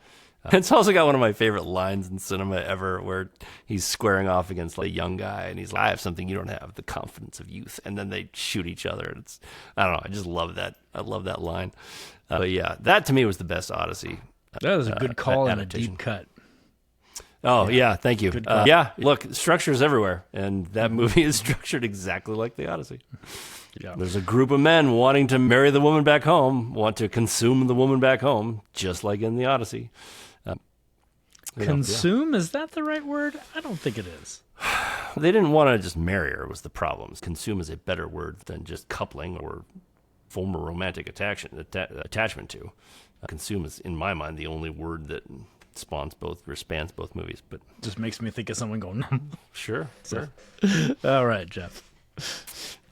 It's also got one of my favorite lines in cinema ever where he's squaring off against like a young guy and he's like, I have something you don't have, the confidence of youth. And then they shoot each other. I don't know. I just love that. I love that line. But yeah, that to me was the best Odyssey. That was a good call and a deep cut. Oh, yeah. Thank you. Look, structure is everywhere. And that movie is structured exactly like the Odyssey. Yeah. There's a group of men wanting to marry the woman back home, want to consume the woman back home, just like in the Odyssey. Consume? Is that the right word? I don't think it is. They didn't want to just marry her was the problem. Consume is a better word than just coupling or form a romantic attachment to. Consume is, in my mind, the only word that spans both movies. But just makes me think of someone going, Sure. All right, Jeff.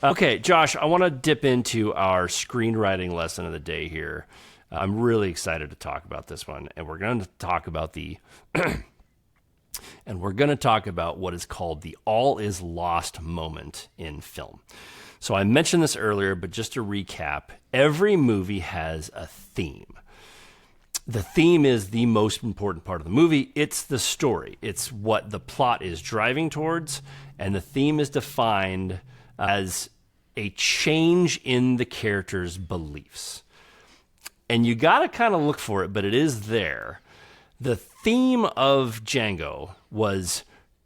Okay, Josh, I want to dip into our screenwriting lesson of the day here. I'm really excited to talk about this one, and we're going to talk about the and we're going to talk about what is called the all is lost moment in film. So I mentioned this earlier, but just to recap, every movie has a theme. The theme is the most important part of the movie. It's the story. It's what the plot is driving towards, and the theme is defined as a change in the character's beliefs. And you got to kind of look for it, but it is there. The theme of Django was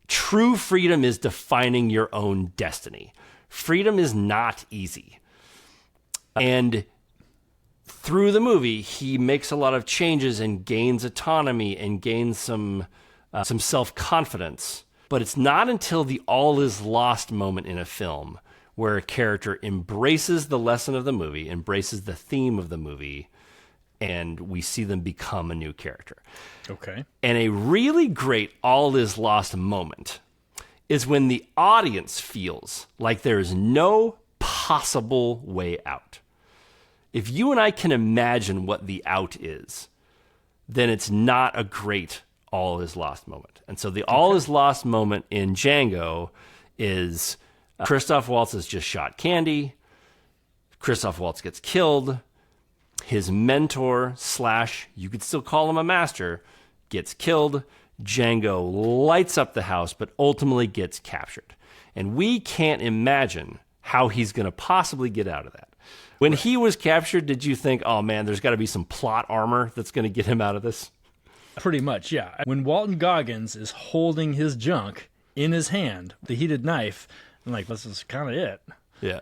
true freedom is defining your own destiny. Freedom is not easy. And through the movie, he makes a lot of changes and gains autonomy and gains some self-confidence. But it's not until the all is lost moment in a film where a character embraces the lesson of the movie, embraces the theme of the movie, and we see them become a new character. Okay. And a really great all is lost moment is when the audience feels like there is no possible way out. If you and I can imagine what the out is, then it's not a great all is lost moment. And so the all is lost moment in Django is Christoph Waltz has just shot Candy. Christoph Waltz gets killed. His mentor / you could still call him a master gets killed. Django lights up the house, but ultimately gets captured. And we can't imagine how he's going to possibly get out of that. When he was captured, did you think, oh man, there's got to be some plot armor that's going to get him out of this? Pretty much, yeah. When Walton Goggins is holding his junk in his hand, the heated knife, I'm like, this is kind of it. Yeah.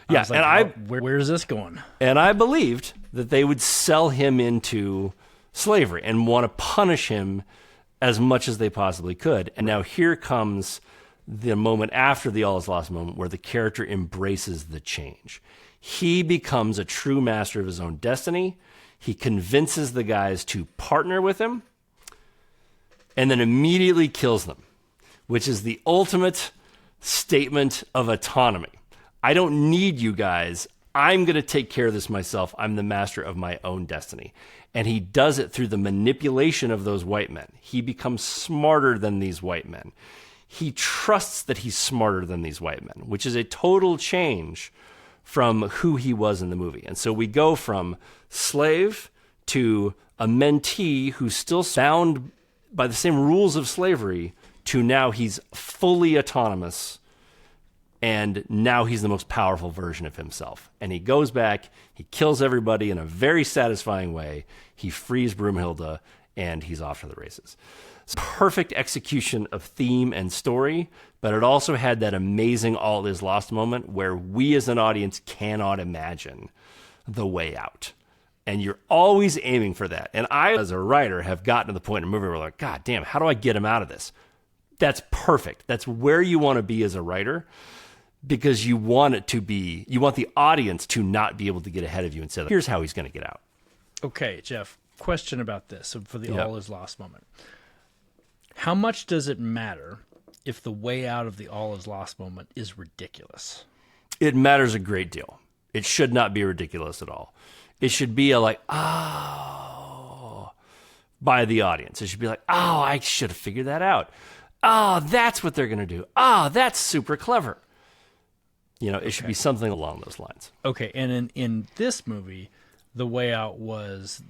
Yeah, and where's this going? And I believed that they would sell him into slavery and want to punish him as much as they possibly could. And now here comes the moment after the all is lost moment where the character embraces the change. He becomes a true master of his own destiny. He convinces the guys to partner with him and then immediately kills them, which is the ultimate statement of autonomy. I don't need you guys. I'm going to take care of this myself. I'm the master of my own destiny. And he does it through the manipulation of those white men. He becomes smarter than these white men. He trusts that he's smarter than these white men, which is a total change from who he was in the movie. And so we go from slave to a mentee who's still bound by the same rules of slavery to now he's fully autonomous. And now he's the most powerful version of himself. And he goes back, he kills everybody in a very satisfying way. He frees Broomhilda, and he's off to the races. It's perfect execution of theme and story, but it also had that amazing all is lost moment where we as an audience cannot imagine the way out. And you're always aiming for that. And I, as a writer, have gotten to the point in a movie where like, God damn, how do I get him out of this? That's perfect. That's where you want to be as a writer. Because you want it to be, you want the audience to not be able to get ahead of you and say, here's how he's going to get out. Okay, Jeff, question about this for the all is lost moment. How much does it matter if the way out of the all is lost moment is ridiculous? It matters a great deal. It should not be ridiculous at all. It should be by the audience. It should be like, oh, I should have figured that out. Oh, that's what they're going to do. Oh, that's super clever. It should be something along those lines. Okay, and in this movie, the way out was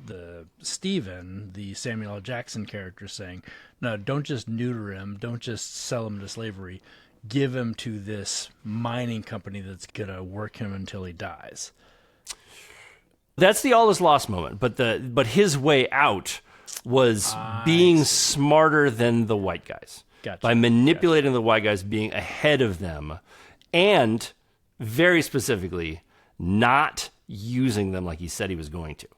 Stephen, the Samuel L. Jackson character, saying, no, don't just neuter him, don't just sell him to slavery, give him to this mining company that's going to work him until he dies. That's the all is lost moment, but his way out was being smarter than the white guys. Gotcha. By manipulating the white guys, being ahead of them, and very specifically, not using them like he said he was going to.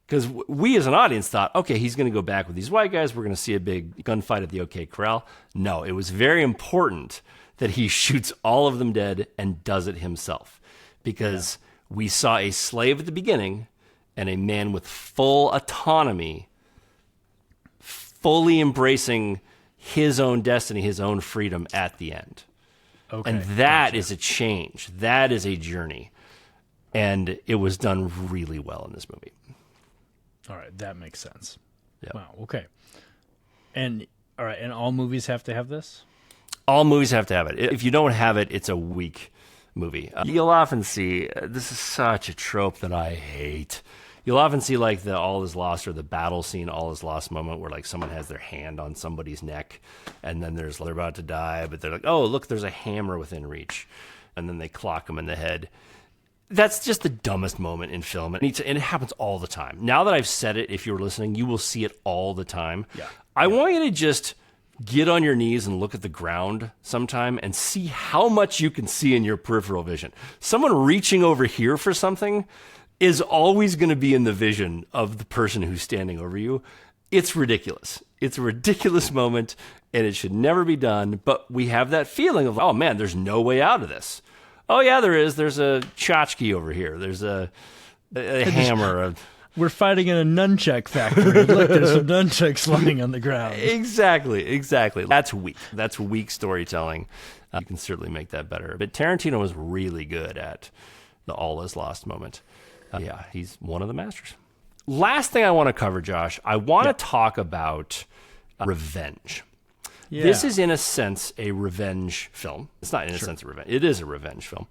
Because we as an audience thought, okay, he's going to go back with these white guys. We're going to see a big gunfight at the OK Corral. No, it was very important that he shoots all of them dead and does it himself. Because we saw a slave at the beginning and a man with full autonomy, fully embracing his own destiny, his own freedom at the end. Okay, and that is a change. That is a journey. And it was done really well in this movie. All right, that makes sense. Yep. Wow, okay. And All right, and all movies have to have this? All movies have to have it. If you don't have it, it's a weak movie. You'll often see, this is such a trope that I hate. You'll often see like the all is lost or the battle scene, all is lost moment where like someone has their hand on somebody's neck and then they're about to die, but they're like, oh, look, there's a hammer within reach. And then they clock them in the head. That's just the dumbest moment in film. And it happens all the time. Now that I've said it, if you're listening, you will see it all the time. Yeah. I want you to just get on your knees and look at the ground sometime and see how much you can see in your peripheral vision. Someone reaching over here for something is always going to be in the vision of the person who's standing over you. It's ridiculous. It's a ridiculous moment, and it should never be done. But we have that feeling of, oh, man, there's no way out of this. Oh, yeah, there is. There's a tchotchke over here. There's a hammer. We're fighting in a nunchuck factory. Look, there's some nunchucks lying on the ground. Exactly. That's weak. That's weak storytelling. You can certainly make that better. But Tarantino was really good at the all is lost moment. Yeah, he's one of the masters. Last thing I want to cover, Josh, I want to talk about revenge. Yeah. This is, in a sense, a revenge film. It's not in a sense a revenge. It is a revenge film.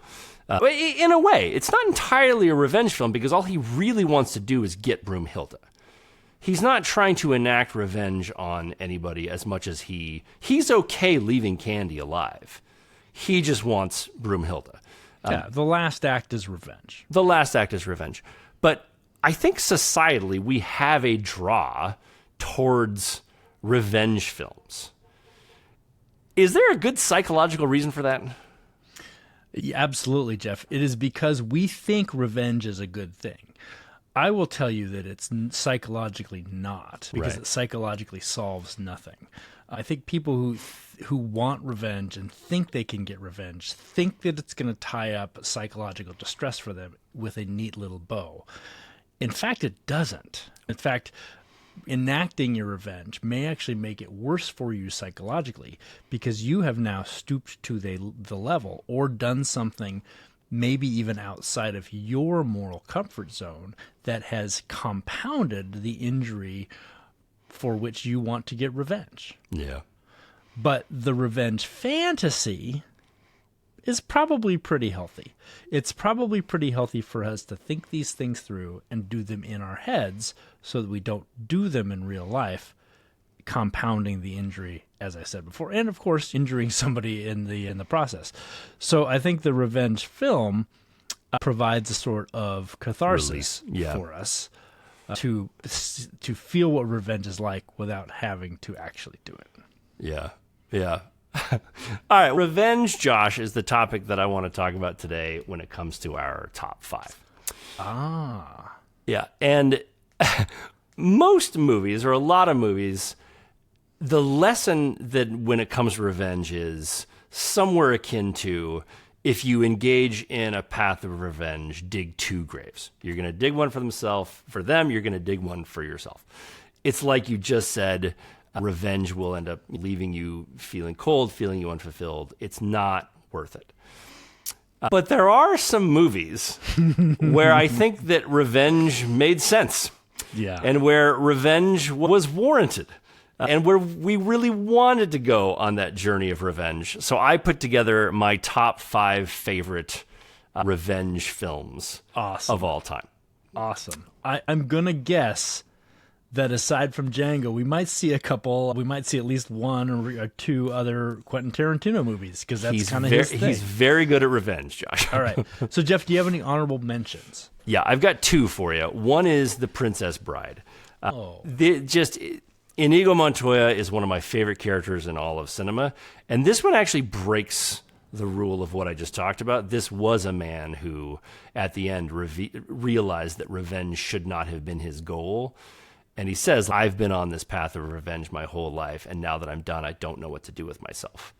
In a way, it's not entirely a revenge film because all he really wants to do is get Broomhilda. He's not trying to enact revenge on anybody as much as he's okay leaving Candy alive. He just wants Broomhilda. Yeah, the last act is revenge. The last act is revenge. But I think societally we have a draw towards revenge films. Is there a good psychological reason for that? Yeah, absolutely, Jeff. It is because we think revenge is a good thing. I will tell you that it's psychologically not, because it psychologically solves nothing. I think people who want revenge and think they can get revenge think that it's going to tie up psychological distress for them with a neat little bow. In fact, it doesn't. In fact, enacting your revenge may actually make it worse for you psychologically because you have now stooped to the level or done something maybe even outside of your moral comfort zone that has compounded the injury for which you want to get revenge. Yeah. But the revenge fantasy is probably pretty healthy. It's probably pretty healthy for us to think these things through and do them in our heads so that we don't do them in real life, compounding the injury, as I said before, and of course injuring somebody in the process. So I think the revenge film provides a sort of catharsis for us to feel what revenge is like without having to actually do it. Yeah. All right, revenge, Josh, is the topic that I want to talk about today when it comes to our top 5. Yeah, and most movies, or a lot of movies, the lesson that when it comes to revenge is somewhere akin to, if you engage in a path of revenge, dig 2 graves. You're going to dig one for them, you're going to dig one for yourself. It's like you just said, revenge will end up leaving you feeling cold, feeling you unfulfilled. It's not worth it. But there are some movies where I think that revenge made sense. Yeah. And where revenge was warranted. And where we really wanted to go on that journey of revenge. So I put together my top 5 favorite revenge films of all time. Awesome. I'm going to guess that aside from Django, we might see at least 1 or 2 other Quentin Tarantino movies, because that's kind of his thing. He's very good at revenge, Josh. All right. So, Jeff, do you have any honorable mentions? Yeah, I've got 2 for you. One is The Princess Bride. Inigo Montoya is one of my favorite characters in all of cinema, and this one actually breaks the rule of what I just talked about. This was a man who, at the end, realized that revenge should not have been his goal. And he says, I've been on this path of revenge my whole life, and now that I'm done, I don't know what to do with myself.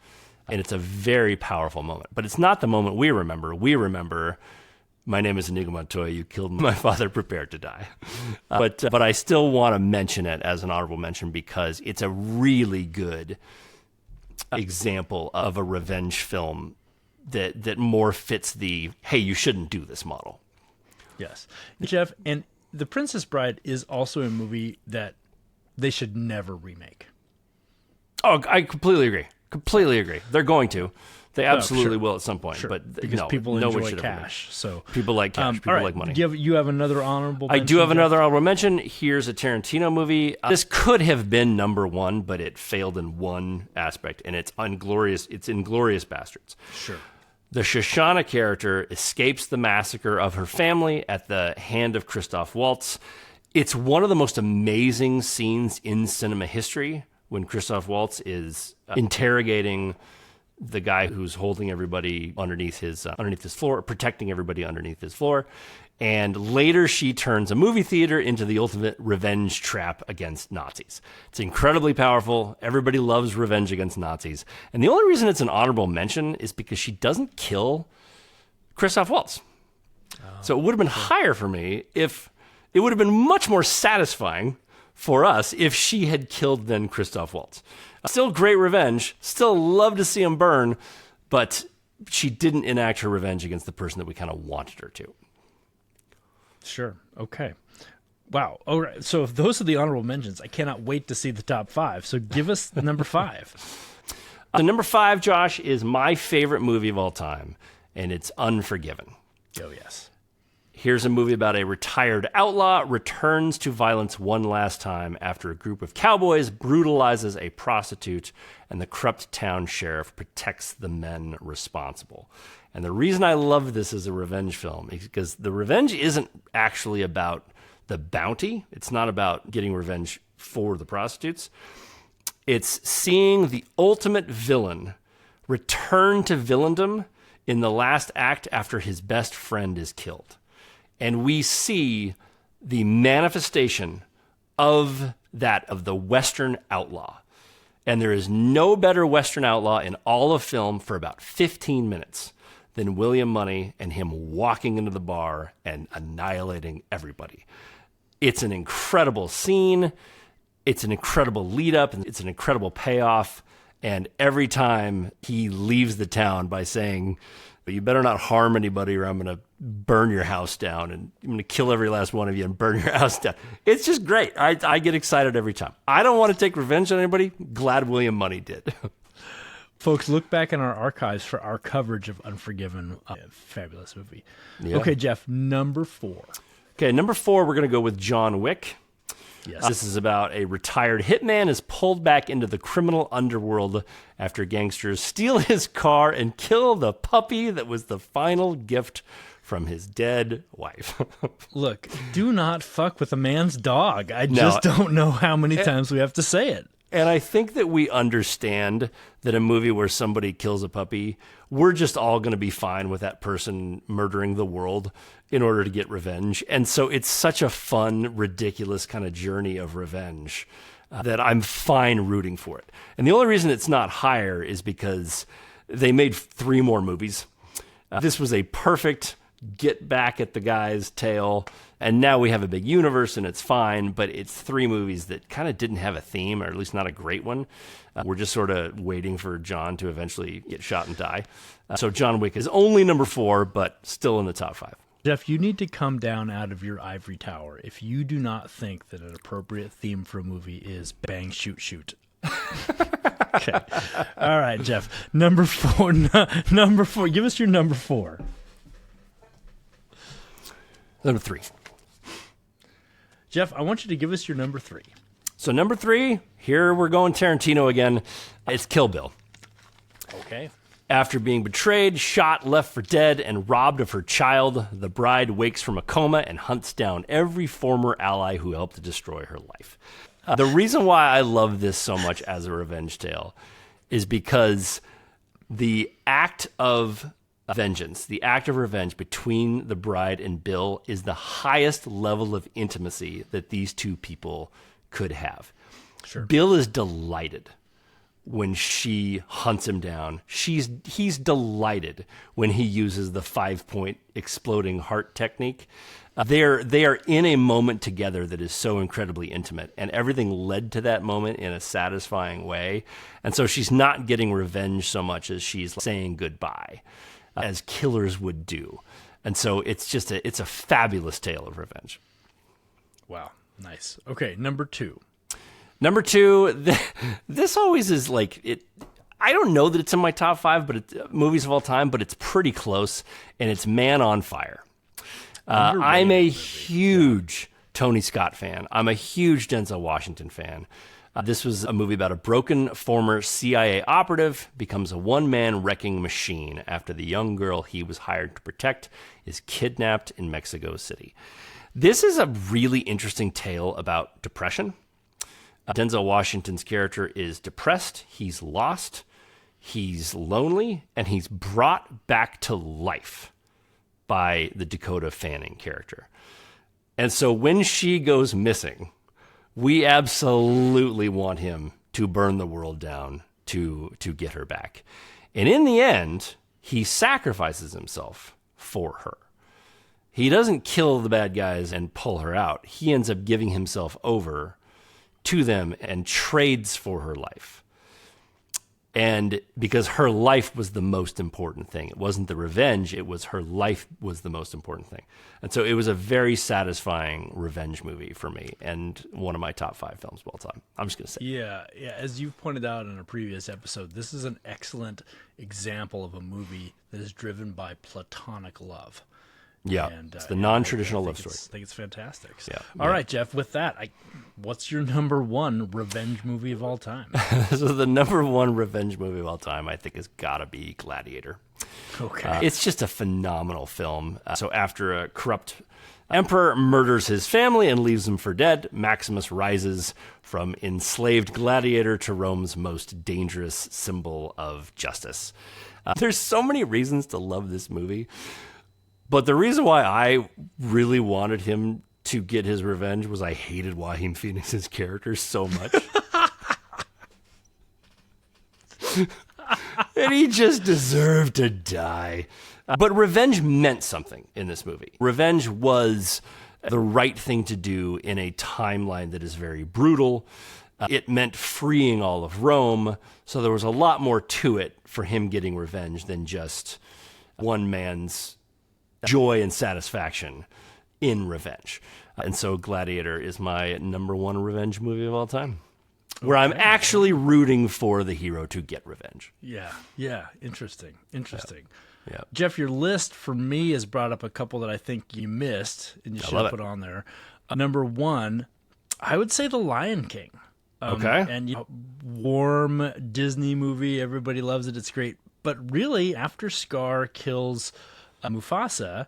And it's a very powerful moment. But it's not the moment we remember. We remember, my name is Inigo Montoya, you killed my father, prepare to die. But I still want to mention it as an honorable mention because it's a really good example of a revenge film that more fits the, hey, you shouldn't do this model. Yes. Jeff, and The Princess Bride is also a movie that they should never remake. Oh, I completely agree. Completely agree. They're going to. They absolutely will at some point. Sure. But because no, people no one enjoy should ever win. cash. So People like cash. People right. like money. You have another honorable mention? I do have Jeff? another honorable mention. Here's a Tarantino movie. This could have been number one, but it failed in one aspect, and it's Inglorious Bastards. Sure. The Shoshana character escapes the massacre of her family at the hand of Christoph Waltz. It's one of the most amazing scenes in cinema history when Christoph Waltz is interrogating the guy who's holding everybody underneath his floor, protecting everybody underneath his floor. And later she turns a movie theater into the ultimate revenge trap against Nazis. It's incredibly powerful. Everybody loves revenge against Nazis. And the only reason it's an honorable mention is because she doesn't kill Christoph Waltz. So it would have been higher for me if it would have been much more satisfying for us if she had killed then Christoph Waltz. Still great revenge. Still love to see him burn, but she didn't enact her revenge against the person that we kind of wanted her to. Sure. Okay. Wow. All right. So if those are the honorable mentions, I cannot wait to see the top five. So give us number 5. The number 5, Josh, is my favorite movie of all time, and it's Unforgiven. Oh, yes. Here's a movie about a retired outlaw returns to violence one last time after a group of cowboys brutalizes a prostitute and the corrupt town sheriff protects the men responsible. And the reason I love this as a revenge film is because the revenge isn't actually about the bounty. It's not about getting revenge for the prostitutes. It's seeing the ultimate villain return to villaindom in the last act after his best friend is killed. And we see the manifestation of the Western outlaw. And there is no better Western outlaw in all of film for about 15 minutes than William Money and him walking into the bar and annihilating everybody. It's an incredible scene. It's an incredible lead up. And it's an incredible payoff. And every time he leaves the town by saying, "You better not harm anybody or I'm going to burn your house down and I'm going to kill every last one of you and burn your house down." It's just great. I get excited every time. I don't want to take revenge on anybody. Glad William Money did. Folks, look back in our archives for our coverage of Unforgiven. Fabulous movie. Yeah. Okay, Jeff, number 4. Okay, number 4, we're going to go with John Wick. Yes. This is about a retired hitman is pulled back into the criminal underworld after gangsters steal his car and kill the puppy that was the final gift from his dead wife. Look, do not fuck with a man's dog. I just don't know how many times we have to say it. And I think that we understand that a movie where somebody kills a puppy, we're just all going to be fine with that person murdering the world in order to get revenge. And so it's such a fun, ridiculous kind of journey of revenge that I'm fine rooting for it. And the only reason it's not higher is because they made 3 more movies. This was a perfect get back at the guy's tail. And now we have a big universe and it's fine, but it's 3 movies that kind of didn't have a theme, or at least not a great one. We're just sort of waiting for John to eventually get shot and die. So John Wick is only number 4, but still in the top 5. Jeff, you need to come down out of your ivory tower if you do not think that an appropriate theme for a movie is bang, shoot, shoot. Okay. All right, Jeff. Number 4. Number 4. Give us your number 4. Number 3. Jeff, I want you to give us your number 3. So number 3, here we're going Tarantino again. It's Kill Bill. Okay. After being betrayed, shot, left for dead, and robbed of her child, the bride wakes from a coma and hunts down every former ally who helped to destroy her life. The reason why I love this so much as a revenge tale is because the act of vengeance, the act of revenge between the bride and Bill is the highest level of intimacy that these two people could have. Sure. Bill is delighted when she hunts him down. He's delighted when he uses the 5-point exploding heart technique. They are in a moment together that is so incredibly intimate, and everything led to that moment in a satisfying way. And so she's not getting revenge so much as she's saying goodbye, as killers would do. And so it's a fabulous tale of revenge. Wow. Nice. Okay. Number 2. Number 2, this always is like it. I don't know that it's in my top 5, but movies of all time, but it's pretty close, and it's Man on Fire. I'm a huge Tony Scott fan. I'm a huge Denzel Washington fan. This was a movie about a broken former CIA operative becomes a one-man wrecking machine after the young girl he was hired to protect is kidnapped in Mexico City. This is a really interesting tale about depression. Denzel Washington's character is depressed, he's lost, he's lonely, and he's brought back to life by the Dakota Fanning character. And so when she goes missing, we absolutely want him to burn the world down to get her back. And in the end, he sacrifices himself for her. He doesn't kill the bad guys and pull her out. He ends up giving himself over to them and trades for her life. And because her life was the most important thing. It wasn't the revenge, it was her life was the most important thing. And so it was a very satisfying revenge movie for me and one of my top 5 films of all time. I'm just going to say. Yeah. As you've pointed out in a previous episode, this is an excellent example of a movie that is driven by platonic love. Yeah, and, it's the non-traditional love story. I think it's fantastic. So, yeah. All right, Jeff, with that, what's your number 1 revenge movie of all time? So the number 1 revenge movie of all time, I think, has got to be Gladiator. Okay. It's just a phenomenal film. So after a corrupt emperor murders his family and leaves them for dead, Maximus rises from enslaved gladiator to Rome's most dangerous symbol of justice. There's so many reasons to love this movie. But the reason why I really wanted him to get his revenge was I hated Joaquin Phoenix's character so much. And he just deserved to die. But revenge meant something in this movie. Revenge was the right thing to do in a timeline that is very brutal. It meant freeing all of Rome. So there was a lot more to it for him getting revenge than just one man's joy and satisfaction in revenge. And so Gladiator is my number 1 revenge movie of all time, where I'm actually rooting for the hero to get revenge. Yeah. Interesting. Yeah. Jeff, your list for me has brought up a couple that I think you missed and you should have put on there. Number 1, I would say The Lion King. Okay. And warm Disney movie. Everybody loves it. It's great. But really, after Scar kills Mufasa,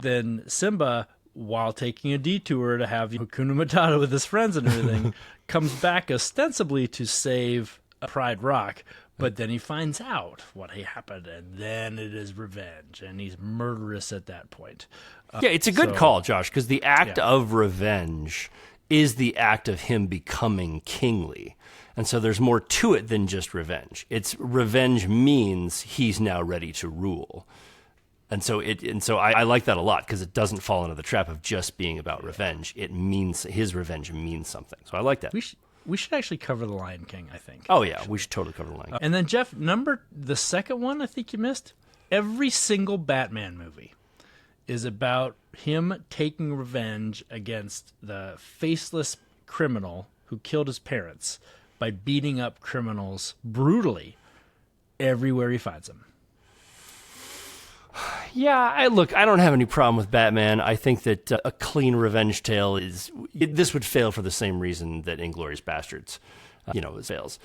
then Simba, while taking a detour to have Hakuna Matata with his friends and everything, comes back ostensibly to save Pride Rock, but then he finds out what happened, and then it is revenge, and he's murderous at that point. Yeah, it's a good call, Josh, because the act of revenge is the act of him becoming kingly. And so there's more to it than just revenge. Revenge means he's now ready to rule. And so I like that a lot because it doesn't fall into the trap of just being about revenge. It means his revenge means something. So I like that. We should actually cover The Lion King, I think. Oh yeah, we should totally cover The Lion King. And then Jeff, the second one I think you missed. Every single Batman movie is about him taking revenge against the faceless criminal who killed his parents by beating up criminals brutally everywhere he finds them. Yeah, I don't have any problem with Batman. I think that a clean revenge tale this would fail for the same reason that Inglourious Bastards, fails.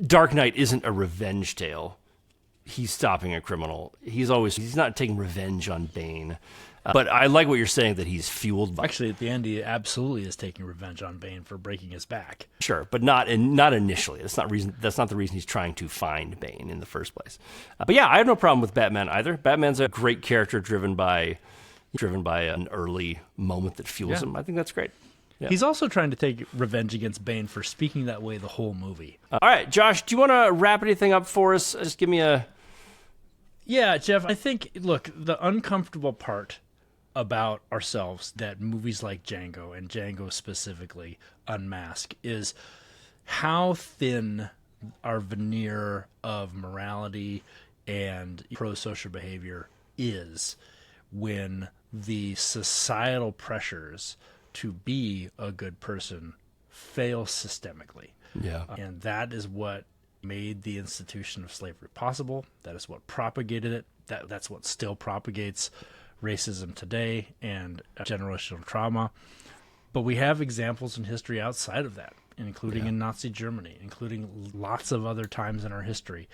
Dark Knight isn't a revenge tale. He's stopping a criminal. He's not taking revenge on Bane. But I like what you're saying, that he's fueled by... Actually, at the end, he absolutely is taking revenge on Bane for breaking his back. Sure, but not initially. That's not the reason he's trying to find Bane in the first place. But yeah, I have no problem with Batman either. Batman's a great character driven by an early moment that fuels him. I think that's great. Yeah. He's also trying to take revenge against Bane for speaking that way the whole movie. All right, Josh, do you want to wrap anything up for us? Just give me a... Yeah, Jeff, I think, look, the uncomfortable part about ourselves that movies like Django, and Django specifically, unmask, is how thin our veneer of morality and pro-social behavior is when the societal pressures to be a good person fail systemically. Yeah. And that is what made the institution of slavery possible. That is what propagated it. That's what still propagates racism today and generational trauma. But we have examples in history outside of that, including in Nazi Germany, including lots of other times in our history.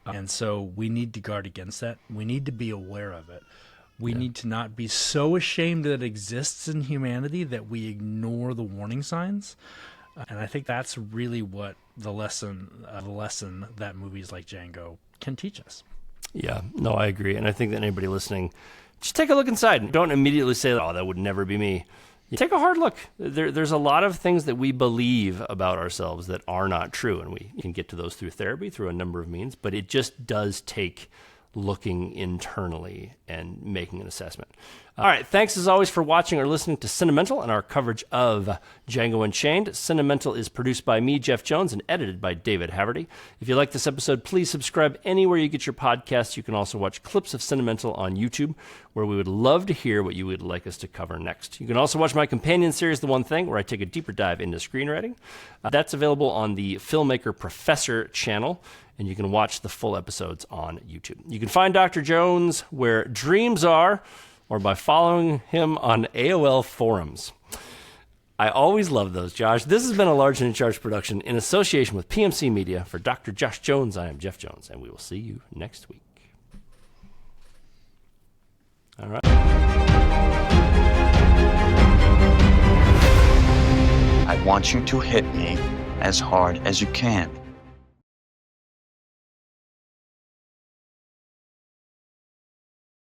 And so we need to guard against that. We need to be aware of it. We need to not be so ashamed that it exists in humanity that we ignore the warning signs. And I think that's really what the lesson that movies like Django can teach us. Yeah, no, I agree. And I think that anybody listening, just take a look inside. Don't immediately say, oh, that would never be me. You take a hard look. There's a lot of things that we believe about ourselves that are not true. And we can get to those through therapy, through a number of means. But it just does take looking internally and making an assessment. All right, thanks as always for watching or listening to Cinemental and our coverage of Django Unchained. Cinemental is produced by me, Jeff Jones, and edited by David Haverty. If you like this episode, please subscribe anywhere you get your podcasts. You can also watch clips of Cinemental on YouTube, where we would love to hear what you would like us to cover next. You can also watch my companion series, The One Thing, where I take a deeper dive into screenwriting. That's available on the Filmmaker Professor channel, and you can watch the full episodes on YouTube. You can find Dr. Jones where dreams are, or by following him on AOL forums. I always love those, Josh. This has been a Large and in Charge production in association with PMC Media. For Dr. Josh Jones, I am Jeff Jones, and we will see you next week. All right. I want you to hit me as hard as you can.